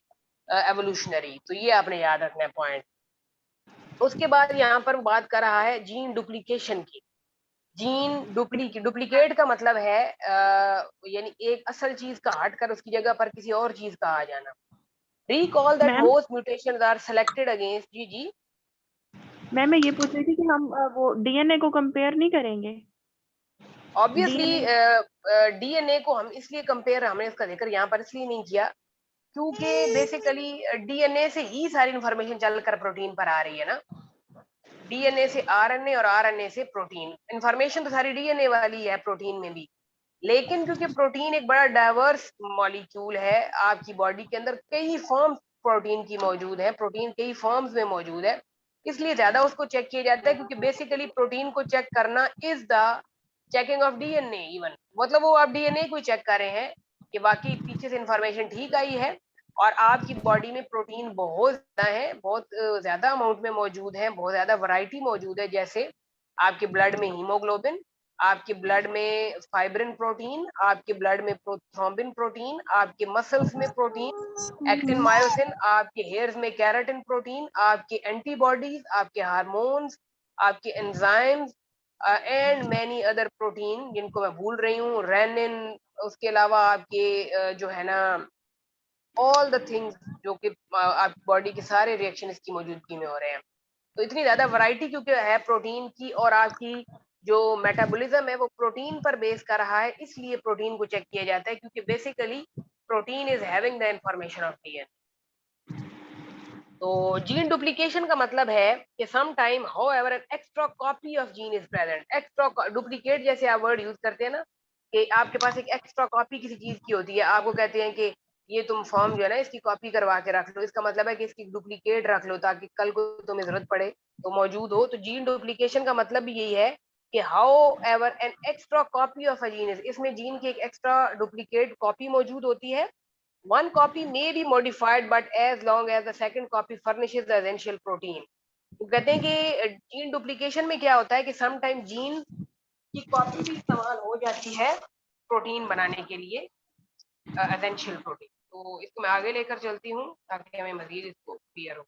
एवोल्यूशनरी। तो ये आपने याद रखना है पॉइंट। उसके बाद यहाँ पर बात कर रहा है जीन डुप्लीकेशन की। जीन डुप्लीकेट का मतलब है यानी एक असल चीज का हटकर उसकी जगह पर किसी और चीज का आ जाना। Recall that ma'am most mutations are selected against, जी जी। मैम मैं ये पूछ रही थी कि हम वो डीएनए को कंपेयर नहीं करेंगे। ऑब्वियसली डीएनए डीएनए को हम इसलिए कंपेयर, हमने इसका जिक्र यहाँ पर इसलिए नहीं किया क्योंकि बेसिकली डीएनए से ही सारी इंफॉर्मेशन चलकर प्रोटीन पर आ रही है ना। डीएनए से आरएनए और आरएनए से प्रोटीन, इंफॉर्मेशन तो सारी डीएनए वाली है प्रोटीन में भी। लेकिन क्योंकि प्रोटीन एक बड़ा डाइवर्स मॉलिक्यूल है, आपकी बॉडी के अंदर कई फॉर्म प्रोटीन की मौजूद है, प्रोटीन कई फॉर्म्स में मौजूद है, इसलिए ज्यादा उसको चेक किया जाता है। क्योंकि बेसिकली प्रोटीन को चेक करना is the checking of DNA even, मतलब वो आप डीएनए को चेक कर रहे हैं कि बाकी पीछे से इंफॉर्मेशन ठीक आई है। और आपकी बॉडी में प्रोटीन बहुत ज्यादा है, बहुत ज्यादा अमाउंट में मौजूद है, बहुत ज्यादा वैरायटी मौजूद है। जैसे आपके ब्लड में हीमोग्लोबिन, आपके ब्लड में फाइब्रिन प्रोटीन, आपके ब्लड में थ्रोम्बिन प्रोटीन, आपके मसल्स में प्रोटीन, एक्टिन मायोसिन, आपके हेयर्स में केराटिन प्रोटीन, आपके एंटीबॉडीज, आपके हार्मोन्स, आपके enzymes and many other protein जिनको मैं भूल रही हूँ, रेनिन, उसके अलावा आपके जो है ना ऑल द थिंग्स जो कि आपकी बॉडी के सारे रिएक्शन इसकी मौजूदगी में हो रहे हैं। तो इतनी ज्यादा वैरायटी क्योंकि है प्रोटीन की, और आपकी जो मेटाबॉलिज्म है वो प्रोटीन पर बेस कर रहा है, इसलिए प्रोटीन को चेक किया जाता है, क्योंकि basically protein is having the information of DNA. तो जीन डुप्लीकेशन का मतलब है कि some time however an extra copy of gene is present. Extra duplicate जैसे आप वर्ड यूज करते हैं ना, कि आपके पास एक एक्स्ट्रा कॉपी किसी चीज की होती है, आपको कहते हैं कि ये तुम फॉर्म जो है ना इसकी कॉपी करवा के रख लो, इसका मतलब है कि इसकी डुप्लीकेट रख लो ताकि कल को तुम्हें जरूरत पड़े तो मौजूद हो। तो जीन डुप्लीकेशन का मतलब भी यही है कि how ever N extra copy of a gene is, इसमें जीन की एक एक्स्ट्रा डुप्लीकेट कॉपी मौजूद होती है। One copy may be modified, but as long as the second copy furnishes the essential protein. तो कहते हैं कि जीन डुप्लीकेशन में क्या होता है कि सम टाइम जीन की कॉपी भी इस्तेमाल हो जाती है प्रोटीन बनाने के लिए, एसेंशियल प्रोटीन। तो इसको मैं आगे लेकर चलती हूँ ताकि हमें मजीद इसको क्लियर हो।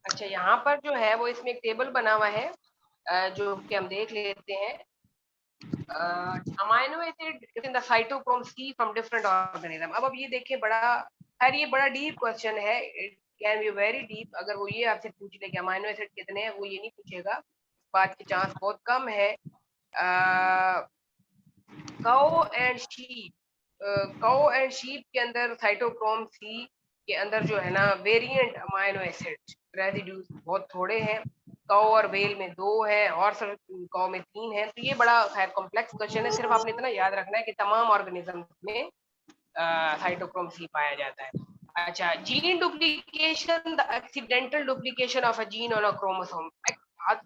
अच्छा, यहाँ पर जो है वो इसमें एक टेबल बना हुआ है जो कि हम देख लेते हैं। Amino acid in the cytochrome C from different organism. अब ये देखिए, बड़ा खैर ये बड़ा डीप क्वेश्चन है, it can be very deep. अगर वो ये आपसे पूछ ले कि अमाइनो एसिड कितने हैं, वो ये नहीं पूछेगा, बात की चांस बहुत कम है। Cow and sheep, cow and sheep के अंदर साइटोक्रोम सी के अंदर जो है ना वेरिएंट अमाइनो एसिड रेसिड्यूज बहुत थोड़े हैं। काउ और वेल में 2 है, हॉर्स और काउ में 3 है। तो ये बड़ा खैर कॉम्प्लेक्स क्वेश्चन है, सिर्फ आपने इतना याद रखना है कि तमाम ऑर्गेनिज्म में साइटोक्रोम सी पाया जाता है। अच्छा, gene duplication, the accidental duplication of a gene on a chromosome.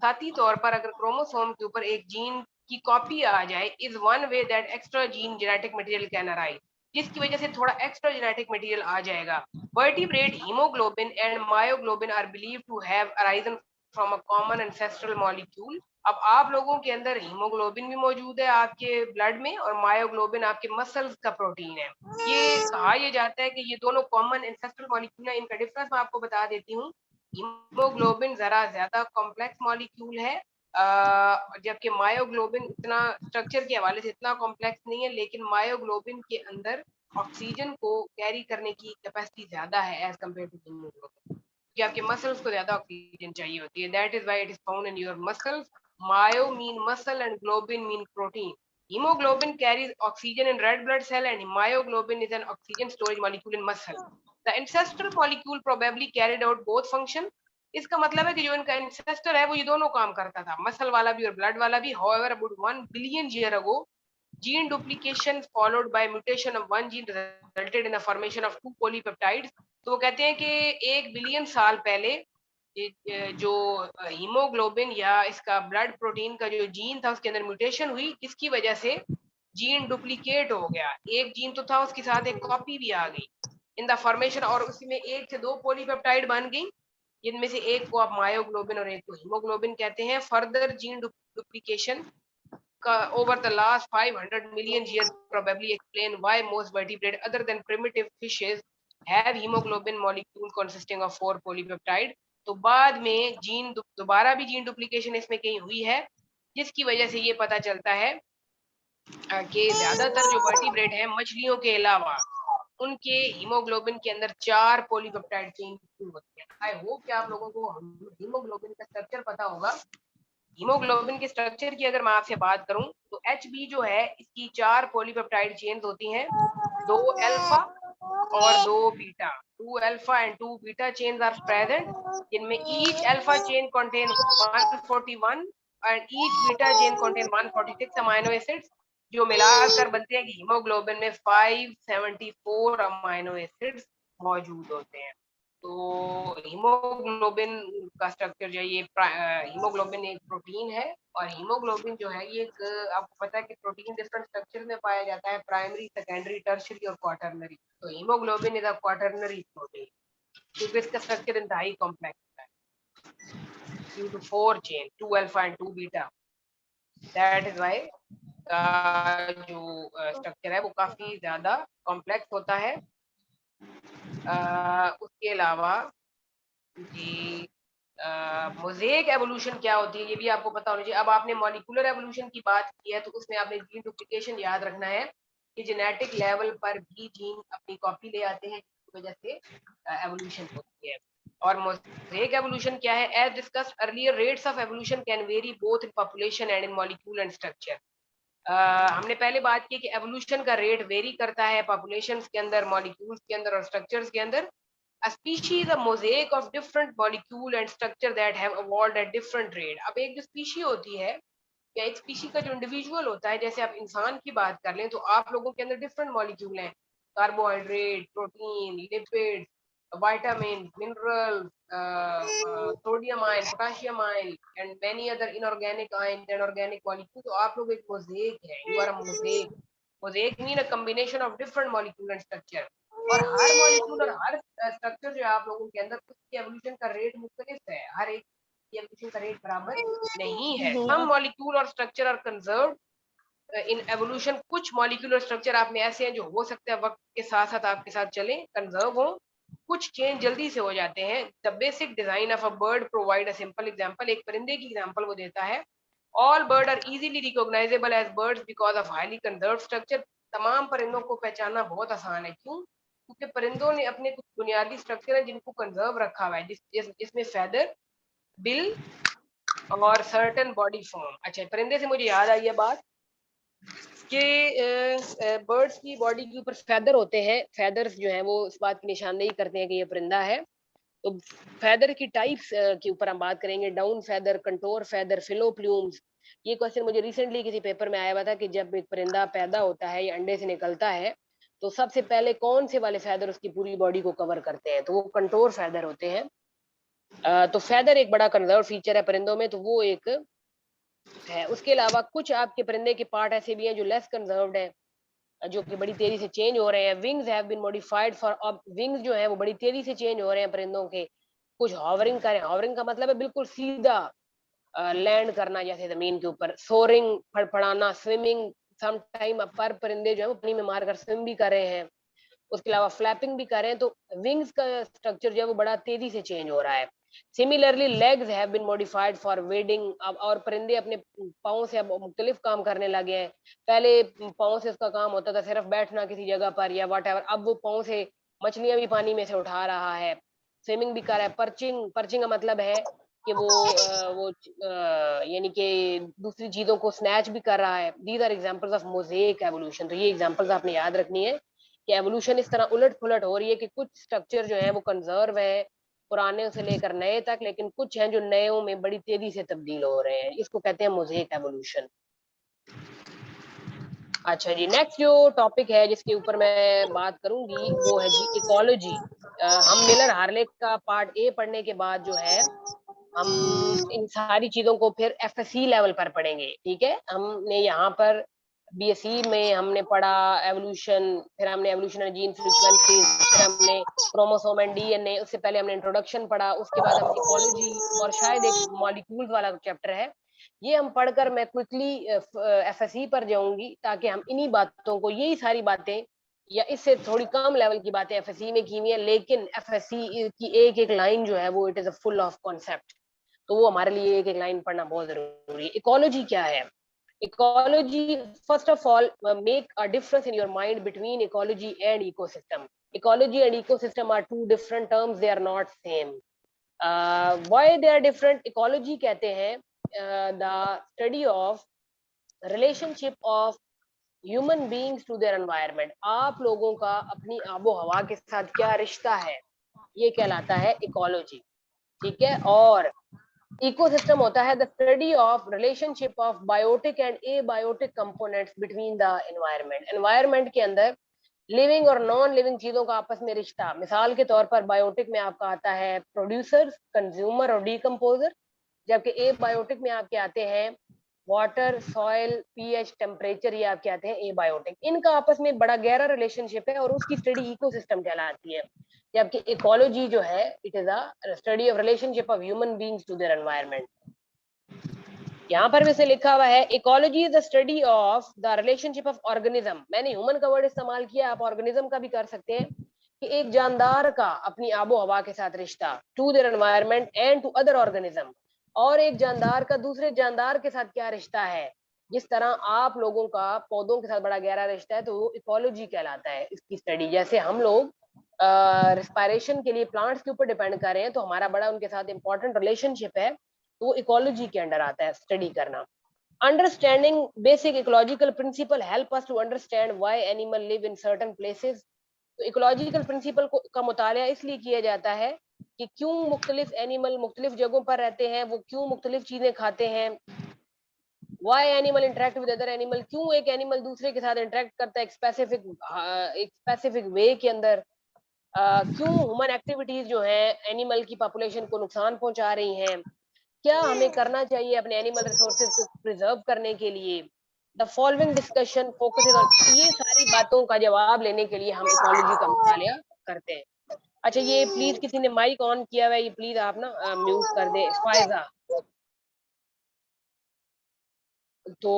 आती तौर पर अगर क्रोमोसोम के ऊपर एक जीन की कॉपी आ जाए, is one way that extra gene genetic material can arrive, जिसकी वजह से थोड़ा एक्स्ट्रा जेनेटिक मटेरियल आ जाएगा। Vertebrate hemoglobin and myoglobin are believe to have arisen from a common ancestral molecule. अब आप लोगों के अंदर हीमोग्लोबिन भी मौजूद है आपके ब्लड में, और मायोग्लोबिन आपके मसल्स का प्रोटीन है। ये कहा यह जाता है कि ये दोनों कॉमन एंसेस्ट्रल मॉलिक्यूल है। इनका डिफरेंस मैं आपको बता देती हूँ। हीमोग्लोबिन जरा ज्यादा कॉम्प्लेक्स मॉलिक्यूल है, जबकि मायोग्लोबिन इतना स्ट्रक्चर के हवाले से इतना कॉम्प्लेक्स नहीं है, लेकिन मायोग्लोबिन के अंदर ऑक्सीजन को कैरी करने की कैपेसिटी ज्यादा है एज कम्पेयर टू हीमोग्लोबिन, कि आपके मसल्स को ज्यादा ऑक्सीजन चाहिए होती है। That is why it is found in your muscles. Myo mean muscle and globin mean protein. Hemoglobin carries oxygen in red blood cell and myoglobin is an oxygen storage molecule in muscle. The ancestral molecule probably carried out both function. इसका मतलब है कि जो इनका ancestor है वो ये दोनों काम करता था, मसल वाला भी और ब्लड वाला भी। However, about 1 billion year ago, gene duplication followed by mutation of one gene resulted in the formation of two polypeptides. तो वो कहते हैं कि 1 बिलियन साल पहले जो हीमोग्लोबिन या इसका ब्लड प्रोटीन का जो जीन था उसके अंदर म्यूटेशन हुई, जिसकी वजह से जीन डुप्लीकेट हो गया। एक जीन तो था, उसके साथ एक कॉपी भी आ गई इन द फॉर्मेशन, और उसमें 1 से 2 पॉलीपेप्टाइड बन गई, जिनमें से एक को आप मायोग्लोबिन और एक को हीमोग्लोबिन कहते हैं। Further gene duplication over the last 500 million years probably explain why most vertebrate other than primitive fishes have hemoglobin molecule consisting of 4 polypeptide। तो बाद में जीन दोबारा भी जीन डुप्लीकेशन इसमें कहीं हुई है, जिसकी वजह से ये पता चलता है कि ज्यादातर जो वर्टिब्रेट हैं मछलियों के अलावा, उनके हीमोग्लोबिन के अंदर 4 पॉलीपेप्टाइड चेन होती है। आई होप कि आप लोगों को हीमोग्लोबिन का स्ट्रक्चर पता होगा। हीमोग्लोबिन के स्ट्रक्चर की अगर मैं आपसे बात करूं तो एचबी जो है इसकी 4 पॉलीपेप्टाइड चेन्स होती हैं, 2 अल्फा और 2 beta. 2 alpha and 2 beta chains are present, जिनमें each alpha chain contain 141 and each beta chain contain 146 amino acids, जो मिलाकर बनते हैं कि हीमोग्लोबिन में 574 अमाइनो एसिड्स मौजूद होते हैं। तो हीमोग्लोबिन का स्ट्रक्चर जो है ये हीमोग्लोबिन एक प्रोटीन है, और हीमोग्लोबिन जो है ये एक आपको पता है कि प्रोटीन डिफरेंट स्ट्रक्चर में पाया जाता है, प्राइमरी, सेकेंडरी, टर्शियरी और क्वाटरनरी। तो hemoglobin is a quaternary protein क्योंकि इसका स्ट्रक्चर इंतहाई कॉम्प्लेक्स है, due to 4 chain, 2 alpha and 2 beta. That is why जो स्ट्रक्चर है वो काफी ज्यादा कॉम्प्लेक्स होता है। उसके अलावा जी, मोज़ेक एवोल्यूशन क्या होती है ये भी आपको पता होना चाहिए। अब आपने मॉलिक्यूलर एवोल्यूशन की बात की है तो उसमें आपने जीन डुप्लीकेशन याद रखना है कि जेनेटिक लेवल पर भी जीन अपनी कॉपी ले आते हैं, जिसकी वजह से एवोल्यूशन होती है। और मोज़ेक एवोल्यूशन क्या है? As discussed earlier, rates of evolution can vary both in population and in molecule and structure. हमने पहले बात की कि एवोल्यूशन का रेट वेरी करता है पॉपुलेशंस के अंदर, मॉलिक्यूल्स के अंदर और स्ट्रक्चर्स के अंदर। A species is a mosaic of different molecule and structure that have evolved at different rate. अब एक जो स्पीशी होती है या एक स्पीशी का जो इंडिविजुअल होता है, जैसे आप इंसान की बात कर लें तो आप लोगों के अंदर डिफरेंट मॉलिक्यूल हैं, carbohydrate, protein, lipid, vitamin, mineral, sodium ion, potassium ion and many other inorganic ion and organic molecule. तो आप लोग एक मोजेक है, you are a mosaic. Mosaic mean a combination of different molecule and structure. और हर molecule और हर structure जो है आप लोगों के अंदर, उसकी एवोल्यूशन का रेट मुख्तलिफ है, हर एक की एवोल्यूशन का रेट बराबर नहीं है। सम मॉलिक्यूल और structure are conserved in evolution. कुछ मॉलिक्यूलर स्ट्रक्चर आप में ऐसे हैं जो हो सकता है वक्त के साथ साथ आपके साथ चले, कंजर्व हो। कुछ चेंज जल्दी से हो जाते हैं। The basic design of a bird provide a simple example. एक परिंदे की एग्जांपल वो देता है। All bird are easily recognizable as birds because of highly conserved structure. तमाम परिंदों को पहचानना बहुत आसान है। क्यों? क्योंकि परिंदों ने अपने कुछ बुनियादी स्ट्रक्चर है जिनको कंजर्व रखा हुआ है, जिसमें फेदर, बिल और सर्टन बॉडी फॉर्म। अच्छा, परिंदे से मुझे याद आई है बात कि बर्ड्स की बॉडी के ऊपर फेदर होते हैं। फेदर्स जो है वो इस बात की निशानदेही करते हैं कि ये परिंदा है। तो फेदर की टाइप्स के ऊपर हम बात करेंगे। Down feather, contour feather, filoplumes. ये क्वेश्चन मुझे रिसेंटली किसी पेपर में आया हुआ था कि जब एक परिंदा पैदा होता है या अंडे से निकलता है तो सबसे पहले कौन से वाले फेदर उसकी पूरी बॉडी को कवर करते हैं, तो वो कंटोर फेदर होते हैं। तो फेदर एक बड़ा कंजर्व फीचर है परिंदों में, तो वो एक है। उसके अलावा कुछ आपके परिंदे के पार्ट ऐसे भी हैं जो लेस कंजर्व्ड है, जो कि बड़ी तेजी से चेंज हो रहे हैं। Wings have been modified for, अब विंग्स जो है वो बड़ी तेजी से चेंज हो रहे हैं परिंदों के। कुछ हॉवरिंग करें, हॉवरिंग का मतलब है बिल्कुल सीधा लैंड करना जैसे जमीन के ऊपर। सोरिंग, फड़फड़ाना, स्विमिंग, सम टाइम पर परिंदे जो है वो पानी में मारकर स्विम भी कर रहे हैं। उसके अलावा फ्लैपिंग भी कर रहे हैं। तो विंग्स का स्ट्रक्चर जो है वो बड़ा तेजी से चेंज हो रहा है। Similarly legs have been modified for wading. अब और परिंदे अपने पाँव से अब मुख्तलिफ काम करने लगे हैं। पहले पाँव से उसका काम होता था सिर्फ बैठना किसी जगह पर या व्हाटएवर, अब वो पाँव से मछलियां भी पानी में से उठा रहा है, स्विमिंग भी कर रहा है। पर्चिंग, पर्चिंग का मतलब है कि यानी कि दूसरी चीजों को स्नैच भी कर रहा है। These are examples of mosaic evolution. तो ये एग्जांपल्स आपने याद रखनी है कि एवोल्यूशन इस तरह उलट-पुलट हो रही है कि कुछ स्ट्रक्चर जो है वो कंजर्व है पुराने से लेकर नए तक, लेकिन कुछ हैं जो नयों में बड़ी तेजी से तब्दील हो रहे हैं। इसको कहते हैं मोज़ेक एवोल्यूशन। अच्छा जी, नेक्स्ट जो टॉपिक है जिसके ऊपर मैं बात करूँगी वो है जी इकोलॉजी। हम मिलर हार्ले का पार्ट ए पढ़ने के बाद जो है हम इन सारी चीज़ों को फिर एफएससी लेवल पर पढ़ेंगे, ठीक है? हमने यहाँ पर बीएससी में हमने पढ़ा एवोल्यूशन, फिर हमने एवोल्यूशनरी जीन फ्रीक्वेंसीज़, फिर हमने क्रोमोसोम एंड डीएनए, उससे पहले हमने इंट्रोडक्शन पढ़ा, उसके बाद हम इकोलॉजी और शायद एक मॉलिक्यूल्स वाला चैप्टर है। ये हम पढ़कर मैं क्विकली एफएससी पर जाऊँगी ताकि हम इन्हीं बातों को, यही सारी बातें या इससे थोड़ी कम लेवल की बातें एफएससी में की हुई हैं, लेकिन एफएससी की एक-एक लाइन जो है वो it is a full of concept. तो वो हमारे लिए एक-एक लाइन पढ़ना बहुत ज़रूरी है। इकोलॉजी क्या है? Ecology, first of all, make a difference in your mind between ecology and ecosystem. Ecology and ecosystem are two different terms, they are not same. Why they are different? Ecology कहते हैं the study of relationship of human beings to their environment. आप लोगों का अपनी आबो हवा के साथ क्या रिश्ता है, ये कहलाता है इकोलॉजी, ठीक है? और इकोसिस्टम होता है the study of relationship of biotic and abiotic components between the environment. Environment के अंदर लिविंग और नॉन लिविंग चीजों का आपस में रिश्ता, मिसाल के तौर पर बायोटिक में आपका आता है प्रोड्यूसर, कंज्यूमर और डिकम्पोजर, जबकि एबायोटिक में आपके आते हैं वाटर, सॉइल, पीएच, टेम्परेचर, ये आपके आते हैं एबायोटिक। इनका आपस में बड़ा गहरा रिलेशनशिप है और उसकी स्टडी इकोसिस्टम कहलाती है। जबकि इकोलॉजी जो है, it is a study of relationship of human beings to their environment. यहाँ पर भी इसे लिखा हुआ है ecology is the study of the relationship of organism. मैंने ह्यूमन का वर्ड इस्तेमाल किया, आप ऑर्गेनिज्म का भी कर सकते हैं, कि एक जानदार का अपनी आबो हवा के साथ रिश्ता, to their environment and to other organism, और एक जानदार का दूसरे जानदार के साथ क्या रिश्ता है। जिस तरह आप लोगों का पौधों के साथ बड़ा गहरा रिश्ता है, तो वो इकोलॉजी कहलाता है इसकी स्टडी। जैसे हम लोग रिस्पायरेशन के लिए प्लांट्स के ऊपर डिपेंड कर रहे हैं, तो हमारा बड़ा उनके साथ इंपॉर्टेंट रिलेशनशिप है, तो वो इकोलॉजी के अंडर आता है स्टडी करना। Understanding basic ecological principle help us to understand why animal live in certain places. तो इकोलॉजिकल प्रिंसिपल का मुताला इसलिए किया जाता है कि क्यों मुख्तलिफ एनिमल मुख्तलिफ जगहों पर रहते हैं, वो क्यों मुख्तलिफ चीजें खाते हैं, why animal interact with other animal, क्यों एक एनिमल दूसरे के साथ इंटरेक्ट करता है एक स्पेसिफिक वे के अंदर, क्यों ह्यूमन एक्टिविटीज जो है एनिमल की पॉपुलेशन को नुकसान पहुंचा रही हैं, क्या हमें करना चाहिए अपने एनिमल रिसोर्सेज को प्रिजर्व करने के लिए। The following discussion focuses on, ये सारी बातों का जवाब लेने के लिए हम इकोलॉजी का मुताला करते हैं। अच्छा, ये प्लीज किसी ने माइक ऑन किया हुआ है, ये प्लीज आप ना म्यूट कर दे, फायजा। तो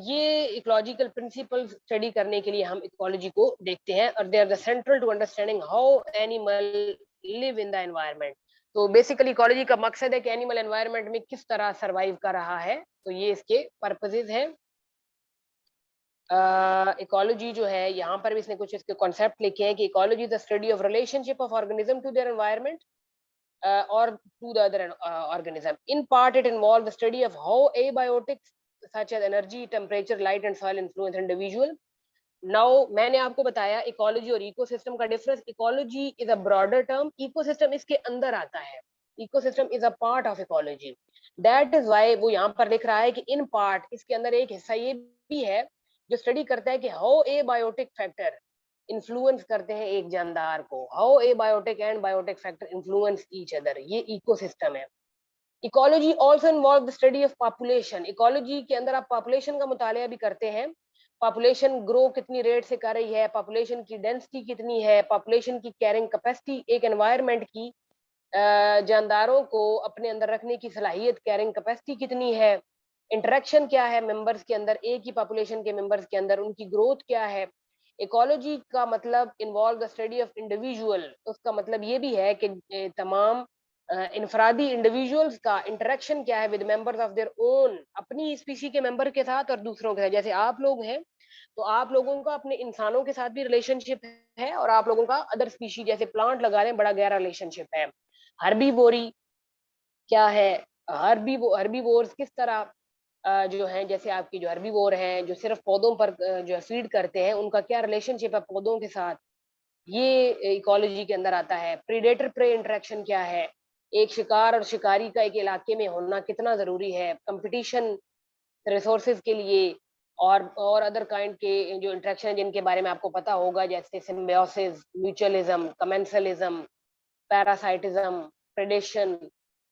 ये इकोलॉजिकल प्रिंसिपल स्टडी करने के लिए हम इकोलॉजी को देखते हैं, और they are the central to understanding how animal live in the environment. तो बेसिकली इकोलॉजी का मकसद है कि एनिमल एनवायरनमेंट में किस तरह सरवाइव कर रहा है, तो ये इसके पर्पसेस हैं। इकोलॉजी जो है, यहाँ पर भी इसने कुछ इसके कॉन्सेप्ट लिखे हैं कि ecology the study of relationship of organism to their environment or to the other organism. In part, it involves the study of how abiotics such as energy, temperature, light, and soil influence individual. Now, मैंने आपको बताया ecology और ecosystem का difference. Ecology is a broader term, ecosystem इसके अंदर आता है। Ecosystem is a part of ecology. That is why वो यहाँ पर लिख रहा है कि इन पार्ट, इसके अंदर एक हिस्सा ये भी है जो स्टडी करता है कि हाउ एबायोटिक फैक्टर इन्फ्लुएंस करते हैं एक जानदार को, how abiotic and biotic factor influence each other, ये इकोसिस्टम है। Ecology also involve the study of population. Ecology के अंदर आप पॉपुलेशन का मुताला भी करते हैं, पॉपुलेशन ग्रो कितनी रेट से कर रही है, पॉपुलेशन की डेंसिटी कितनी है, पॉपुलेशन की कैरिंग कैपेसिटी, एक एनवायरनमेंट की जानदारों को अपने अंदर रखने की सलाहियत, कैरिंग कैपेसिटी कितनी है, इंटरेक्शन क्या है मेंबर्स के अंदर, एक ही पॉपुलेशन के मेंबर्स के अंदर उनकी ग्रोथ क्या है। इकोलॉजी का मतलब involve the study of individual, उसका मतलब ये भी है कि तमाम इनफरादी इंडिविजुअल्स का इंटरेक्शन क्या है with members of their own, अपनी स्पीशी के मेंबर के साथ और दूसरों के साथ। जैसे आप लोग हैं, तो आप लोगों का अपने इंसानों के साथ भी रिलेशनशिप है, और आप लोगों का अदर स्पीशी जैसे प्लांट लगा रहे हैं, बड़ा गहरा रिलेशनशिप है। हर्बीवोरी क्या है, हर्बीवोर्स किस तरह जो है, जैसे आपकी जो हर्बीवोर हैं जो सिर्फ पौधों पर जो है फीड करते हैं, उनका क्या रिलेशनशिप है पौधों के साथ, ये इकोलॉजी के अंदर आता है। प्रीडेटर प्रे इंटरेक्शन क्या है, एक शिकार और शिकारी का एक इलाके में होना कितना जरूरी है, कंपटीशन रिसोर्सेज के लिए, और अदर काइंड के जो इंटरेक्शन जिनके बारे में आपको पता होगा, जैसे symbiosis, mutualism, commensalism, parasitism, predation,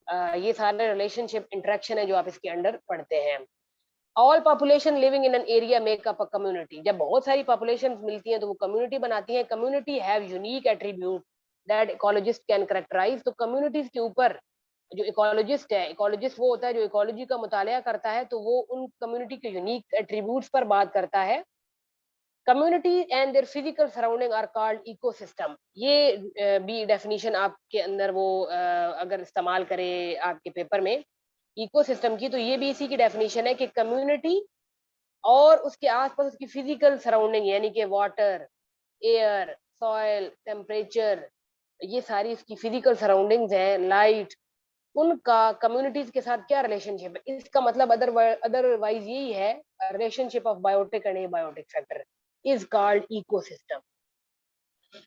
ये सारे रिलेशनशिप इंटरेक्शन है जो आप इसके अंडर पढ़ते हैं। All population living in an area make up a community. जब बहुत सारी पॉपुलेशन मिलती हैं तो वो कम्युनिटी बनाती हैं। Community have unique attribute that ecologist can characterize. तो कम्युनिटीज के ऊपर जो इकोलॉजिस्ट है, इकोलॉजिस्ट वो होता है जो इकोलॉजी का मुताला करता है, तो वो उन कम्युनिटी के यूनिक एट्रीब्यूट्स पर बात करता है। Community and their physical surrounding are called ecosystem. ये भी डेफिनेशन आपके अंदर वो अगर इस्तेमाल करे आपके पेपर में इकोसिस्टम की, तो ये भी इसी की डेफिनेशन है कि कम्युनिटी और उसके आसपास उसकी फिजिकल सराउंडिंग, यानी कि वाटर, एयर, सॉइल, टेम्परेचर, ये सारी उसकी फिजिकल सराउंडिंग्स हैं, लाइट, उनका कम्युनिटीज के साथ क्या रिलेशनशिप है। इसका मतलब अदरवाइज यही है, relationship of biotic and abiotic factor is called ecosystem.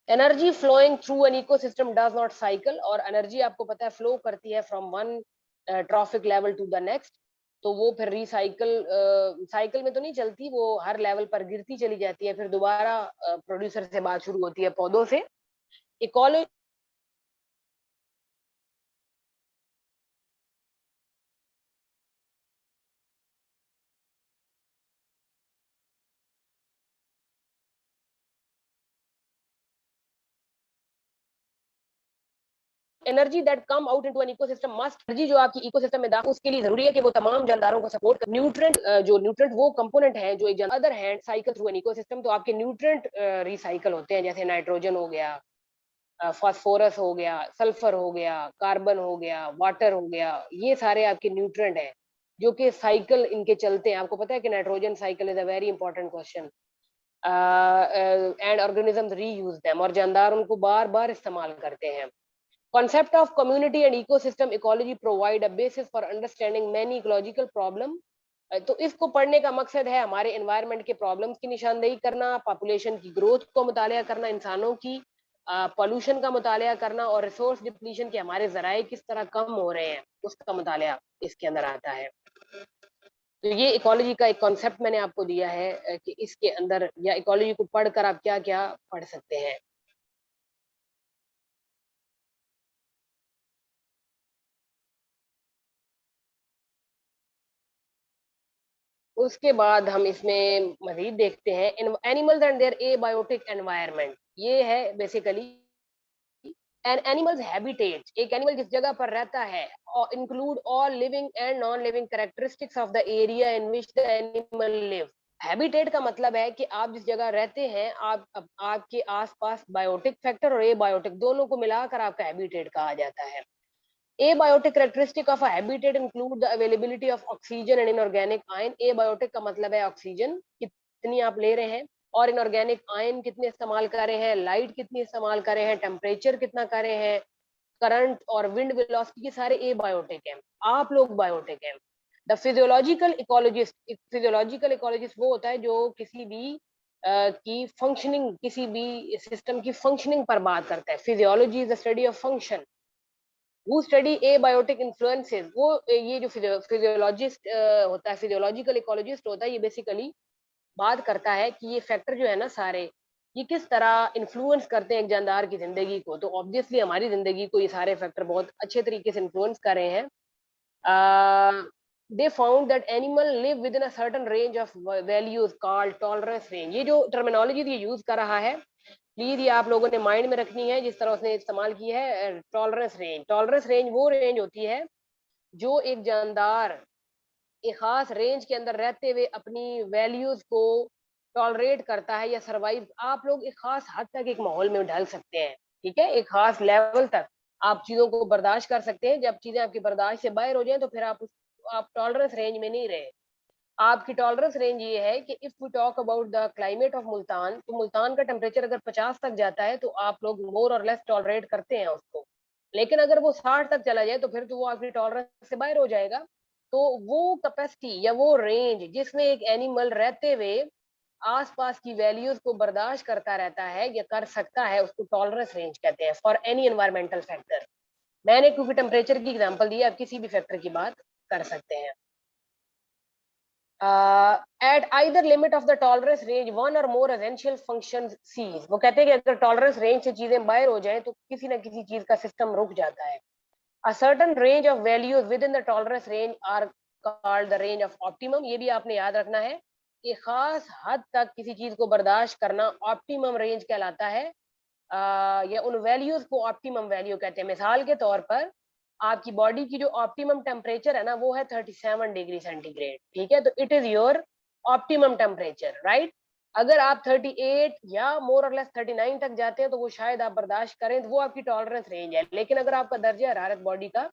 Energy flowing through an ecosystem does not cycle, और एनर्जी आपको पता है फ्लो करती है from one trophic level to the next. तो वो फिर साइकिल में तो नहीं चलती, वो हर लेवल पर गिरती चली जाती है, फिर दोबारा प्रोड्यूसर से बात शुरू होती है पौधों से। Ecology energy that come out into an ecosystem must, energy जो आपकी इकोसिस्टम में दाखिल उसके लिए जरूरी है कि वो तमाम जानदारों को सपोर्ट कर। न्यूट्रिएंट वो कंपोनेंट है जो एक other hand cycle through an ecosystem, तो आपके न्यूट्रिएंट रिसाइकल होते हैं, जैसे नाइट्रोजन हो गया, फास्फोरस हो गया, सल्फर हो गया, कार्बन हो गया, वाटर हो गया, ये सारे आपके न्यूट्रिएंट हैं जो कि साइकिल इनके चलते हैं। आपको पता है कि nitrogen cycle is a very important question, and organisms reuse them, और जानदार उनको बार बार इस्तेमाल करते हैं। Concept of community and ecosystem ecology provide a basis for understanding many ecological problem। तो इसको पढ़ने का मकसद है हमारे एनवायरनमेंट के प्रॉब्लम्स की निशानदेही करना, पॉपुलेशन की ग्रोथ को मुतालिया करना, इंसानों की पॉल्यूशन का मुतालिया करना, और रिसोर्स डिप्लीशन के हमारे जराए किस तरह कम हो रहे हैं उसका मुतालिया इसके अंदर आता है। तो ये इकोलॉजी का एक कॉन्सेप्ट मैंने आपको दिया है कि इसके अंदर या इकोलॉजी को पढ़कर आप क्या क्या पढ़ सकते हैं। उसके बाद हम इसमें मजीद देखते हैं animals and their abiotic environment. ये है बेसिकली एन एनिमल्स हैबिटेट, एक एनिमल जिस जगह पर रहता है, include all living and non living characteristics of the area in which the animal live. Habitat का मतलब है कि आप जिस जगह रहते हैं, आपके आसपास बायोटिक फैक्टर और एबायोटिक दोनों को मिलाकर आपका हैबिटेट कहा जाता है। Abiotic characteristic of a habitat include the availability of oxygen and inorganic ion। Abiotic का मतलब है ऑक्सीजन कितनी आप ले रहे हैं, और इनऑर्गेनिक आयन कितने इस्तेमाल कर रहे हैं, लाइट कितनी इस्तेमाल कर रहे हैं, टेम्परेचर कितना कर रहे हैं, करंट और विंड वेलोसिटी, के सारे एबायोटिक हैं। आप लोग बायोटिक हैं। द फिजियोलॉजिकल इकोलॉजिस्ट वो होता है जो किसी भी की फंक्शनिंग, किसी भी सिस्टम की फंक्शनिंग पर बात करता है। Physiology is the study of function. वो स्टडी एबायोटिक इन्फ्लुएंसेस, वो ये जो फिजियोलॉजिस्ट होता है, फिजियोलॉजिकल इकोलॉजिस्ट होता है, ये बेसिकली बात करता है कि ये फैक्टर जो है ना सारे, ये किस तरह इन्फ्लुएंस करते हैं एक जानदार की जिंदगी को। तो ऑब्वियसली हमारी जिंदगी को ये सारे फैक्टर बहुत अच्छे तरीके से इन्फ्लुएंस कर रहे हैं। They found that animal live with in a certain range of values called tolerance range. ये जो टर्मिनोलॉजी ये यूज कर रहा है, प्लीज ये आप लोगों ने माइंड में रखनी है जिस तरह उसने इस्तेमाल की है टॉलरेंस रेंज। टॉलरेंस रेंज वो रेंज होती है जो एक जानदार एक खास रेंज के अंदर रहते हुए अपनी वैल्यूज को टॉलरेट करता है या सरवाइव। आप लोग एक खास हद तक एक माहौल में ढल सकते हैं, ठीक है, एक खास लेवल तक आप चीजों को बर्दाश्त कर सकते हैं। जब चीजें आपकी बर्दाश्त से बाहर हो जाए तो फिर आप टॉलरेंस रेंज में नहीं रहे। आपकी टॉलरेंस रेंज ये है कि if we talk about the climate of Multan, तो मुल्तान का टेम्परेचर अगर 50 तक जाता है तो आप लोग मोर और लेस टॉलरेट करते हैं उसको। लेकिन अगर वो 60 तक चला जाए तो फिर तो वो आपकी टॉलरेंस से बाहर हो जाएगा। तो वो कैपेसिटी या वो रेंज जिसमें एक एनिमल रहते हुए आसपास की वैल्यूज को बर्दाश्त करता रहता है या कर सकता है, उसको टॉलरेंस रेंज कहते हैं फॉर एनी एनवायरमेंटल फैक्टर। मैंने क्योंकि टेम्परेचर की एग्जांपल दी, आप किसी भी फैक्टर की बात कर सकते हैं। at either limit of the tolerance range one or more essential functions cease। वो कहते हैं कि अगर टॉलरेंस रेंज से चीजें बाहर हो जाएं तो किसी ना किसी चीज का सिस्टम रुक जाता है। a certain range of values within the tolerance range are called the range of optimum। ये भी आपने याद रखना है कि खास हद तक किसी चीज को बर्दाश्त करना ऑप्टिमम रेंज कहलाता है, या उन वैल्यूज को ऑप्टिमम वैल्यू कहते हैं। मिसाल के तौर पर आपकी बॉडी की जो ऑप्टिमम टेम्परेचर है ना वो है 37 डिग्री सेंटीग्रेड, ठीक है, तो it is your optimum temperature, right. अगर आप 38 या मोर और लेस 39 तक जाते हैं तो वो शायद आप बर्दाश्त करें, तो वो आपकी टॉलरेंस रेंज है। लेकिन अगर आपका दर्जा हरारत बॉडी का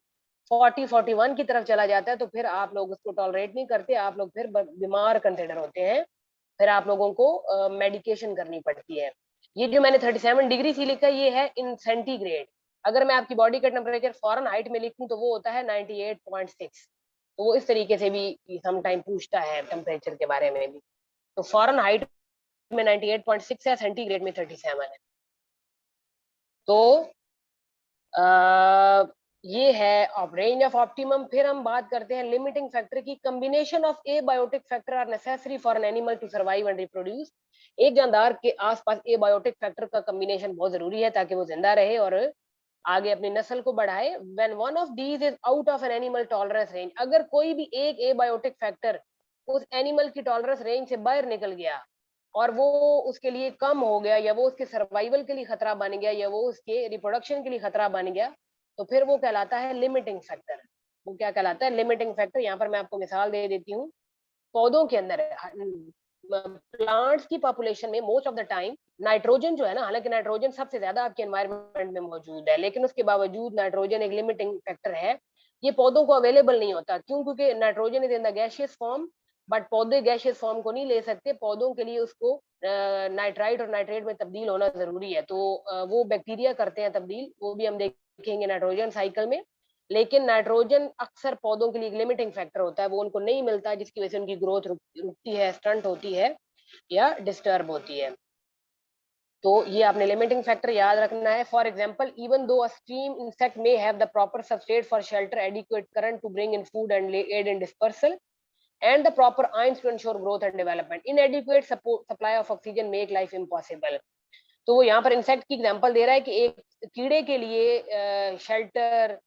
40-41 की तरफ चला जाता है तो फिर आप लोग उसको टॉलरेट नहीं करते, आप लोग फिर बीमार कंसिडर होते हैं, फिर आप लोगों को मेडिकेशन करनी पड़ती है। ये जो मैंने 37 डिग्री सी लिखा ये है इन सेंटीग्रेड। अगर मैं आपकी बॉडी का टेम्परेचर फॉरन हाइट में लिखूं तो वो होता है 98.6। तो वो इस तरीके से भी सम टाइम पूछता है टेम्परेचर के बारे में भी। तो फॉरन हाइट में 98.6 है, सेंटीग्रेड में 37 है। तो ये है ऑफ रेंज ऑफ ऑप्टिमम। फिर हम बात करते हैं लिमिटिंग फैक्टर की। Combination of abiotic factor are necessary for an animal to survive and reproduce. एक जानदार के आसपास एबायोटिक फैक्टर का कॉम्बिनेशन बहुत जरूरी है ताकि वो जिंदा रहे और आगे अपनी नस्ल को बढ़ाए। When one of these is out of an animal tolerance range, अगर कोई भी एक एबायोटिक फैक्टर उस एनिमल की टॉलरेंस रेंज से बाहर निकल गया और वो उसके लिए कम हो गया, या वो उसके सर्वाइवल के लिए खतरा बन गया, या वो उसके रिप्रोडक्शन के लिए खतरा बन गया, तो फिर वो कहलाता है लिमिटिंग फैक्टर। वो क्या कहलाता है? Limiting factor. यहाँ पर मैं आपको मिसाल दे देती हूँ। पौधों के अंदर प्लांट्स की पॉपुलेशन में most of the time nitrogen जो है ना, हालांकि नाइट्रोजन सबसे ज्यादा आपके एनवायरनमेंट में मौजूद है, लेकिन उसके बावजूद नाइट्रोजन एक लिमिटिंग फैक्टर है। ये पौधों को अवेलेबल नहीं होता। क्यों? क्योंकि nitrogen is in the gaseous form, but पौधे गैशियस फॉर्म को नहीं ले सकते। पौधों के लिए उसको नाइट्राइट और नाइट्रेट में तब्दील होना जरूरी है। तो वो बैक्टीरिया करते हैं तब्दील, वो भी हम देखेंगे नाइट्रोजन साइकिल में। लेकिन नाइट्रोजन अक्सर पौधों के लिए लिमिटिंग फैक्टर होता है, वो उनको नहीं मिलता, जिसकी वजह से उनकी ग्रोथ रुकती है, स्टंट होती है या डिस्टर्ब होती है। तो ये आपने लिमिटिंग फैक्टर याद रखना है। For example, even though a stream insect may have the proper substrate for shelter, adequate current to bring in food and aid in dispersal, and the proper ions to ensure growth and development. Inadequate supply of oxygen make life impossible. तो वो यहाँ पर insect की example दे रहा है कि एक कीड़े के लिए शेल्टर,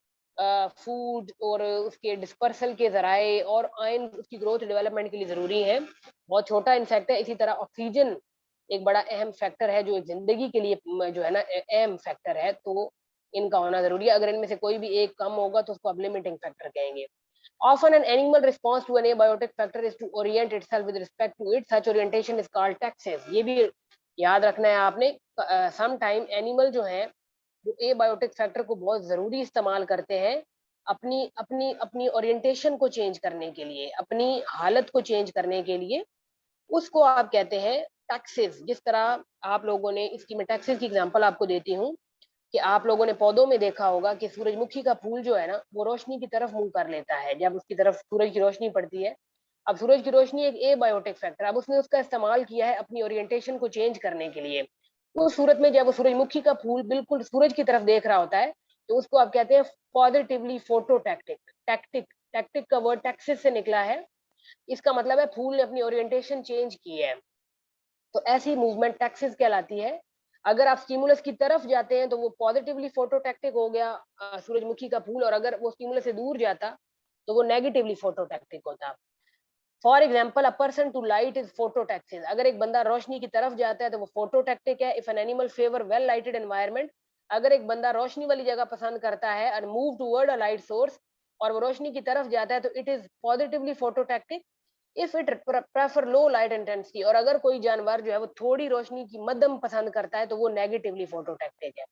फूड और उसके डिस्पर्सल के जराए और आयन उसकी ग्रोथ डेवलपमेंट के लिए जरूरी है। बहुत छोटा इंसेक्ट है। इसी तरह ऑक्सीजन एक बड़ा अहम फैक्टर है, जो एक जिंदगी के लिए जो है ना अहम फैक्टर है। तो इनका होना जरूरी है। अगर इनमें से कोई भी एक कम होगा तो उसको अब लिमिटिंग फैक्टर कहेंगे। Often an animal response to an abiotic factor is to orient itself with respect to it. Such orientation is called taxis. ये भी याद रखना है आपने। सम टाइम एनिमल जो है वो एबायोटिक फैक्टर को बहुत जरूरी इस्तेमाल करते हैं अपनी अपनी अपनी ओरिएंटेशन को चेंज करने के लिए, अपनी हालत को चेंज करने के लिए। उसको आप कहते हैं टैक्सेस। जिस तरह आप लोगों ने इसकी, मैं टैक्सेस की एग्जांपल आपको देती हूँ कि आप लोगों ने पौधों में देखा होगा कि सूरजमुखी का फूल जो है ना, वो रोशनी की तरफ मुंह कर लेता है जब उसकी तरफ सूरज की रोशनी पड़ती है। अब सूरज की रोशनी एक एबायोटिक फैक्टर, अब उसने उसका इस्तेमाल किया है अपनी ओरिएंटेशन को चेंज करने के लिए। उस सूरत में जब वो सूरजमुखी का फूल बिल्कुल सूरज की तरफ देख रहा होता है, तो उसको आप कहते हैं पॉजिटिवली फोटोटैक्टिक। टैक्टिक, टैक्टिक का वर्ड टैक्सिस से निकला है। इसका मतलब है फूल ने अपनी ओरिएंटेशन चेंज की है। तो ऐसी मूवमेंट टैक्सिस कहलाती है। अगर आप स्टिमुलस की तरफ जाते हैं तो वो पॉजिटिवली फोटोटैक्टिक हो गया सूरजमुखी का फूल, और अगर वो स्टिमुलस से दूर जाता तो वो नेगेटिवली फोटोटैक्टिक होता। For example, a person to light is phototaxis. अगर एक बंदा रोशनी की तरफ जाता है तो वो फोटोटैक्टिक है। If an animal favour well lighted environment, अगर एक बंदा रोशनी वाली जगह पसंद करता है और move toward a light source, और वो रोशनी की तरफ जाता है, तो it is positively phototactic. If it prefer low light intensity, और अगर कोई जानवर जो है वो थोड़ी रोशनी की मध्यम पसंद करता है, तो वो नेगेटिवली फोटोटैक्टिक है।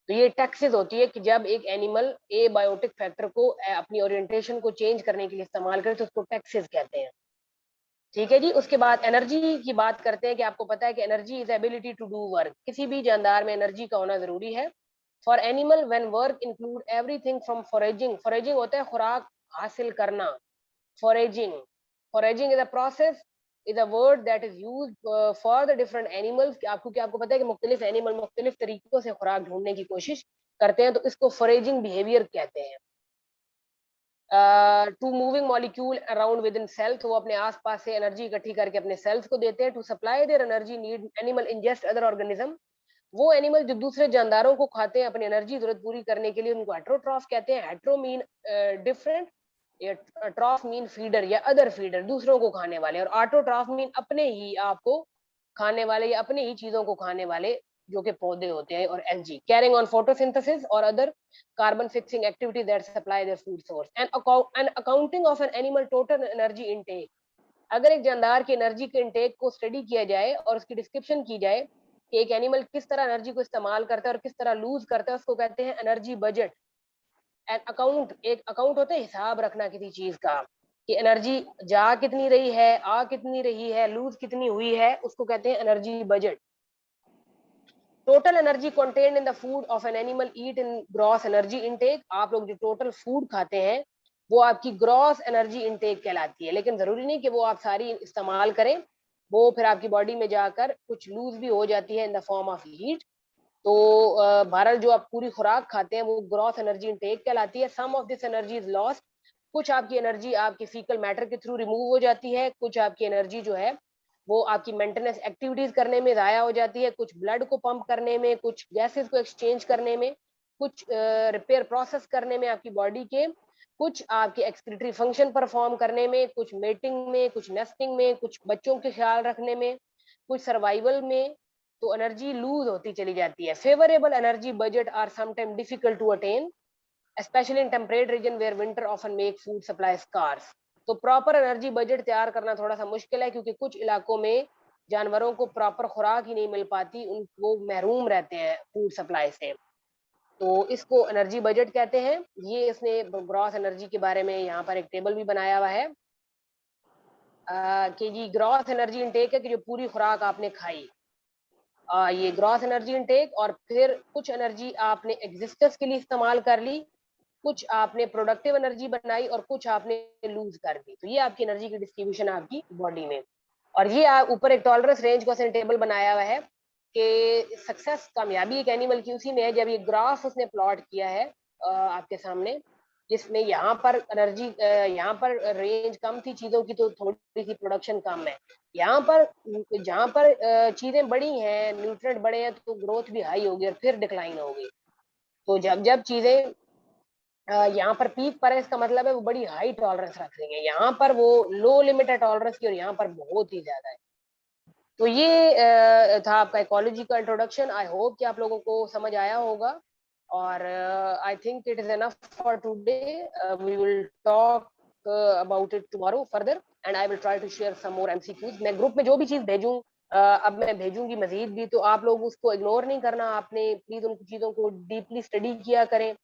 तो ये टैक्सेस होती है कि जब एक एनिमल ए बायोटिक फैक्टर को अपनी ओरिएंटेशन को चेंज करने के लिए इस्तेमाल करे तो उसको टैक्सेस कहते हैं। ठीक है जी। उसके बाद एनर्जी की बात करते हैं कि आपको पता है कि energy is ability to do work. किसी भी जानदार में एनर्जी का होना जरूरी है। For animal when work include everything from foraging, foraging होता है खुराक हासिल करना। foraging, foraging is a process, is a word that is used for the different animals। आपको पता है कि मुख्तलिफ एनिमल मुख्तलिफ तरीकों से खुराक ढूंढने की कोशिश करते हैं, तो इसको फॉरेजिंग बिहेवियर कहते हैं। To moving molecule around within cells, वो अपने आसपास से एनर्जी इकट्ठी करके अपने सेल्स को देते हैं। To supply their energy need animal ingest other organism, वो एनिमल जो दूसरे जानदारों को खाते हैं अपनी एनर्जी जरूरत पूरी करने के लिए, उनको हेट्रोट्रॉफ कहते हैं। Hetero mean different, ट्रॉफ mean feeder या अदर फीडर, दूसरों को खाने वाले, और ऑटोट्रॉफ मीन अपने ही आपको खाने वाले या अपने ही चीजों को खाने वाले, जो कि पौधे होते हैं और एल्गी। कैरिंग ऑन फोटोसिंथेसिस और other carbon fixing activity that supply their food source. And accounting of an animal total energy intake, अगर एक जानदार की एनर्जी के इनटेक को स्टडी किया जाए और उसकी डिस्क्रिप्शन की जाए कि एक एनिमल किस तरह एनर्जी को इस्तेमाल करता है और किस तरह लूज करता है, उसको कहते हैं एनर्जी बजट। एंड अकाउंट, एक अकाउंट होता है हिसाब रखना किसी चीज का, कि एनर्जी जा कितनी रही है, आ कितनी रही है, लूज कितनी हुई है, उसको कहते हैं energy budget. Total energy contained in the food of an animal eat in gross energy intake, आप लोग जो टोटल फूड खाते हैं वो आपकी ग्रॉस एनर्जी इनटेक कहलाती है। लेकिन जरूरी नहीं कि वो आप सारी इस्तेमाल करें, वो फिर आपकी बॉडी में जाकर कुछ लूज भी हो जाती है in the form of heat. तो भारत जो आप पूरी खुराक खाते हैं वो ग्रॉस एनर्जी इनटेक कहलाती है। Some of this energy is lost, कुछ आपकी एनर्जी आपके फीकल मैटर के थ्रू रिमूव हो जाती है, कुछ आपकी एनर्जी जो है वो आपकी मेंटेनेंस एक्टिविटीज करने में जाया हो जाती है, कुछ ब्लड को पंप करने में, कुछ गैसेस को एक्सचेंज करने में, कुछ रिपेयर प्रोसेस करने में आपकी बॉडी के, कुछ आपके एक्सक्रीटरी फंक्शन परफॉर्म करने में, कुछ मेटिंग में, कुछ नेस्टिंग में, कुछ बच्चों के ख्याल रखने में, कुछ सर्वाइवल में। तो एनर्जी लूज होती चली जाती है। Favourable energy budget are sometime difficult to attain, especially in temperate region where winter often make food supply scarce। तो प्रॉपर एनर्जी बजट तैयार करना थोड़ा सा मुश्किल है, क्योंकि कुछ इलाकों में जानवरों को प्रॉपर खुराक ही नहीं मिल पाती, उनको महरूम रहते हैं फूड सप्लाई से। तो इसको एनर्जी बजट कहते हैं। ये इसने ग्रॉस एनर्जी के बारे में यहाँ पर एक टेबल भी बनाया हुआ है कि जी ग्रॉस एनर्जी इनटेक है कि जो पूरी खुराक आपने खाई, ये ग्रॉस एनर्जी इनटेक, और फिर कुछ एनर्जी आपने एग्जिस्टेंस के लिए इस्तेमाल कर ली, कुछ आपने प्रोडक्टिव एनर्जी बनाई और कुछ आपने लूज कर दी। तो ये आपकी एनर्जी की डिस्ट्रीब्यूशन है आपकी बॉडी में। और ये ऊपर एक टॉलरेंस रेंज का टेबल बनाया हुआ है कि सक्सेस, कामयाबी एक एनिमल की उसी में है जब ये ग्राफ उसने प्लॉट किया है आपके सामने, जिसमें यहाँ पर एनर्जी, यहाँ पर रेंज कम थी चीजों की तो थोड़ी सी प्रोडक्शन कम है। यहाँ पर जहाँ पर चीजें बड़ी हैं, न्यूट्रिएंट बड़े हैं, तो ग्रोथ भी हाई होगी और फिर डिक्लाइन होगी। तो जब जब चीजें यहाँ पर पीक पर है, इसका मतलब है वो बड़ी हाई टॉलरेंस रख रही है। यहाँ पर वो लो लिमिट है टॉलरेंस की और यहाँ पर बहुत ही ज्यादा है। तो ये था आपका इकोलॉजी का इंट्रोडक्शन। आई होप कि आप लोगों को समझ आया होगा, और I think it is enough for today. We will talk about it tomorrow further, and I will try to share some more MCQs. मैं ग्रुप में जो भी चीज भेजूं, अब मैं भेजूंगी मजीद भी, तो आप लोग उसको इग्नोर नहीं करना, आपने प्लीज उन चीजों को डीपली स्टडी किया करें,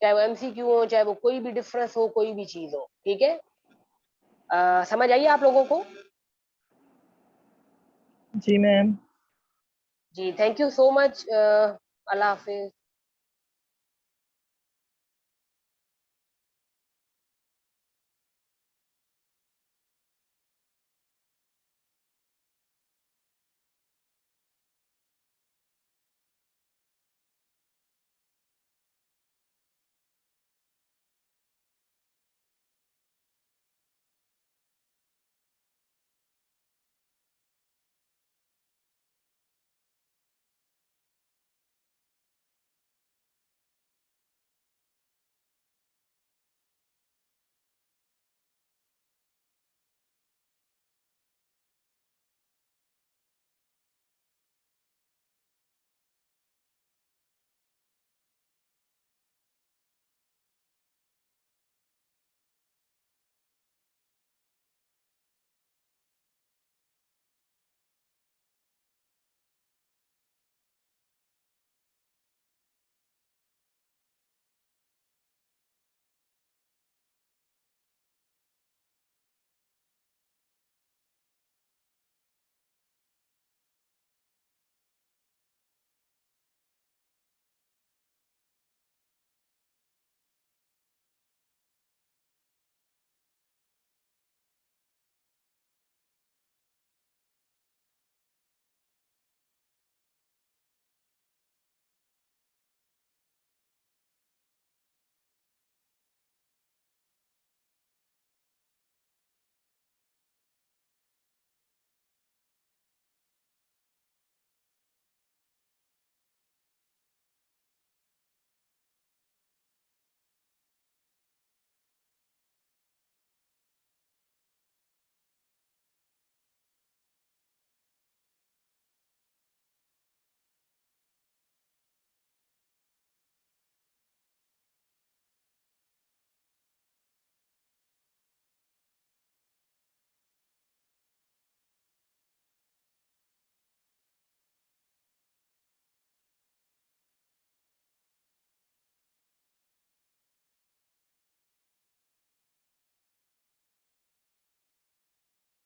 चाहे वो एमसीक्यू हो, चाहे वो कोई भी डिफरेंस हो, कोई भी चीज हो। ठीक है, समझ आइए आप लोगों को? जी मैम। जी, थैंक यू सो मच। अल्लाह हाफिज।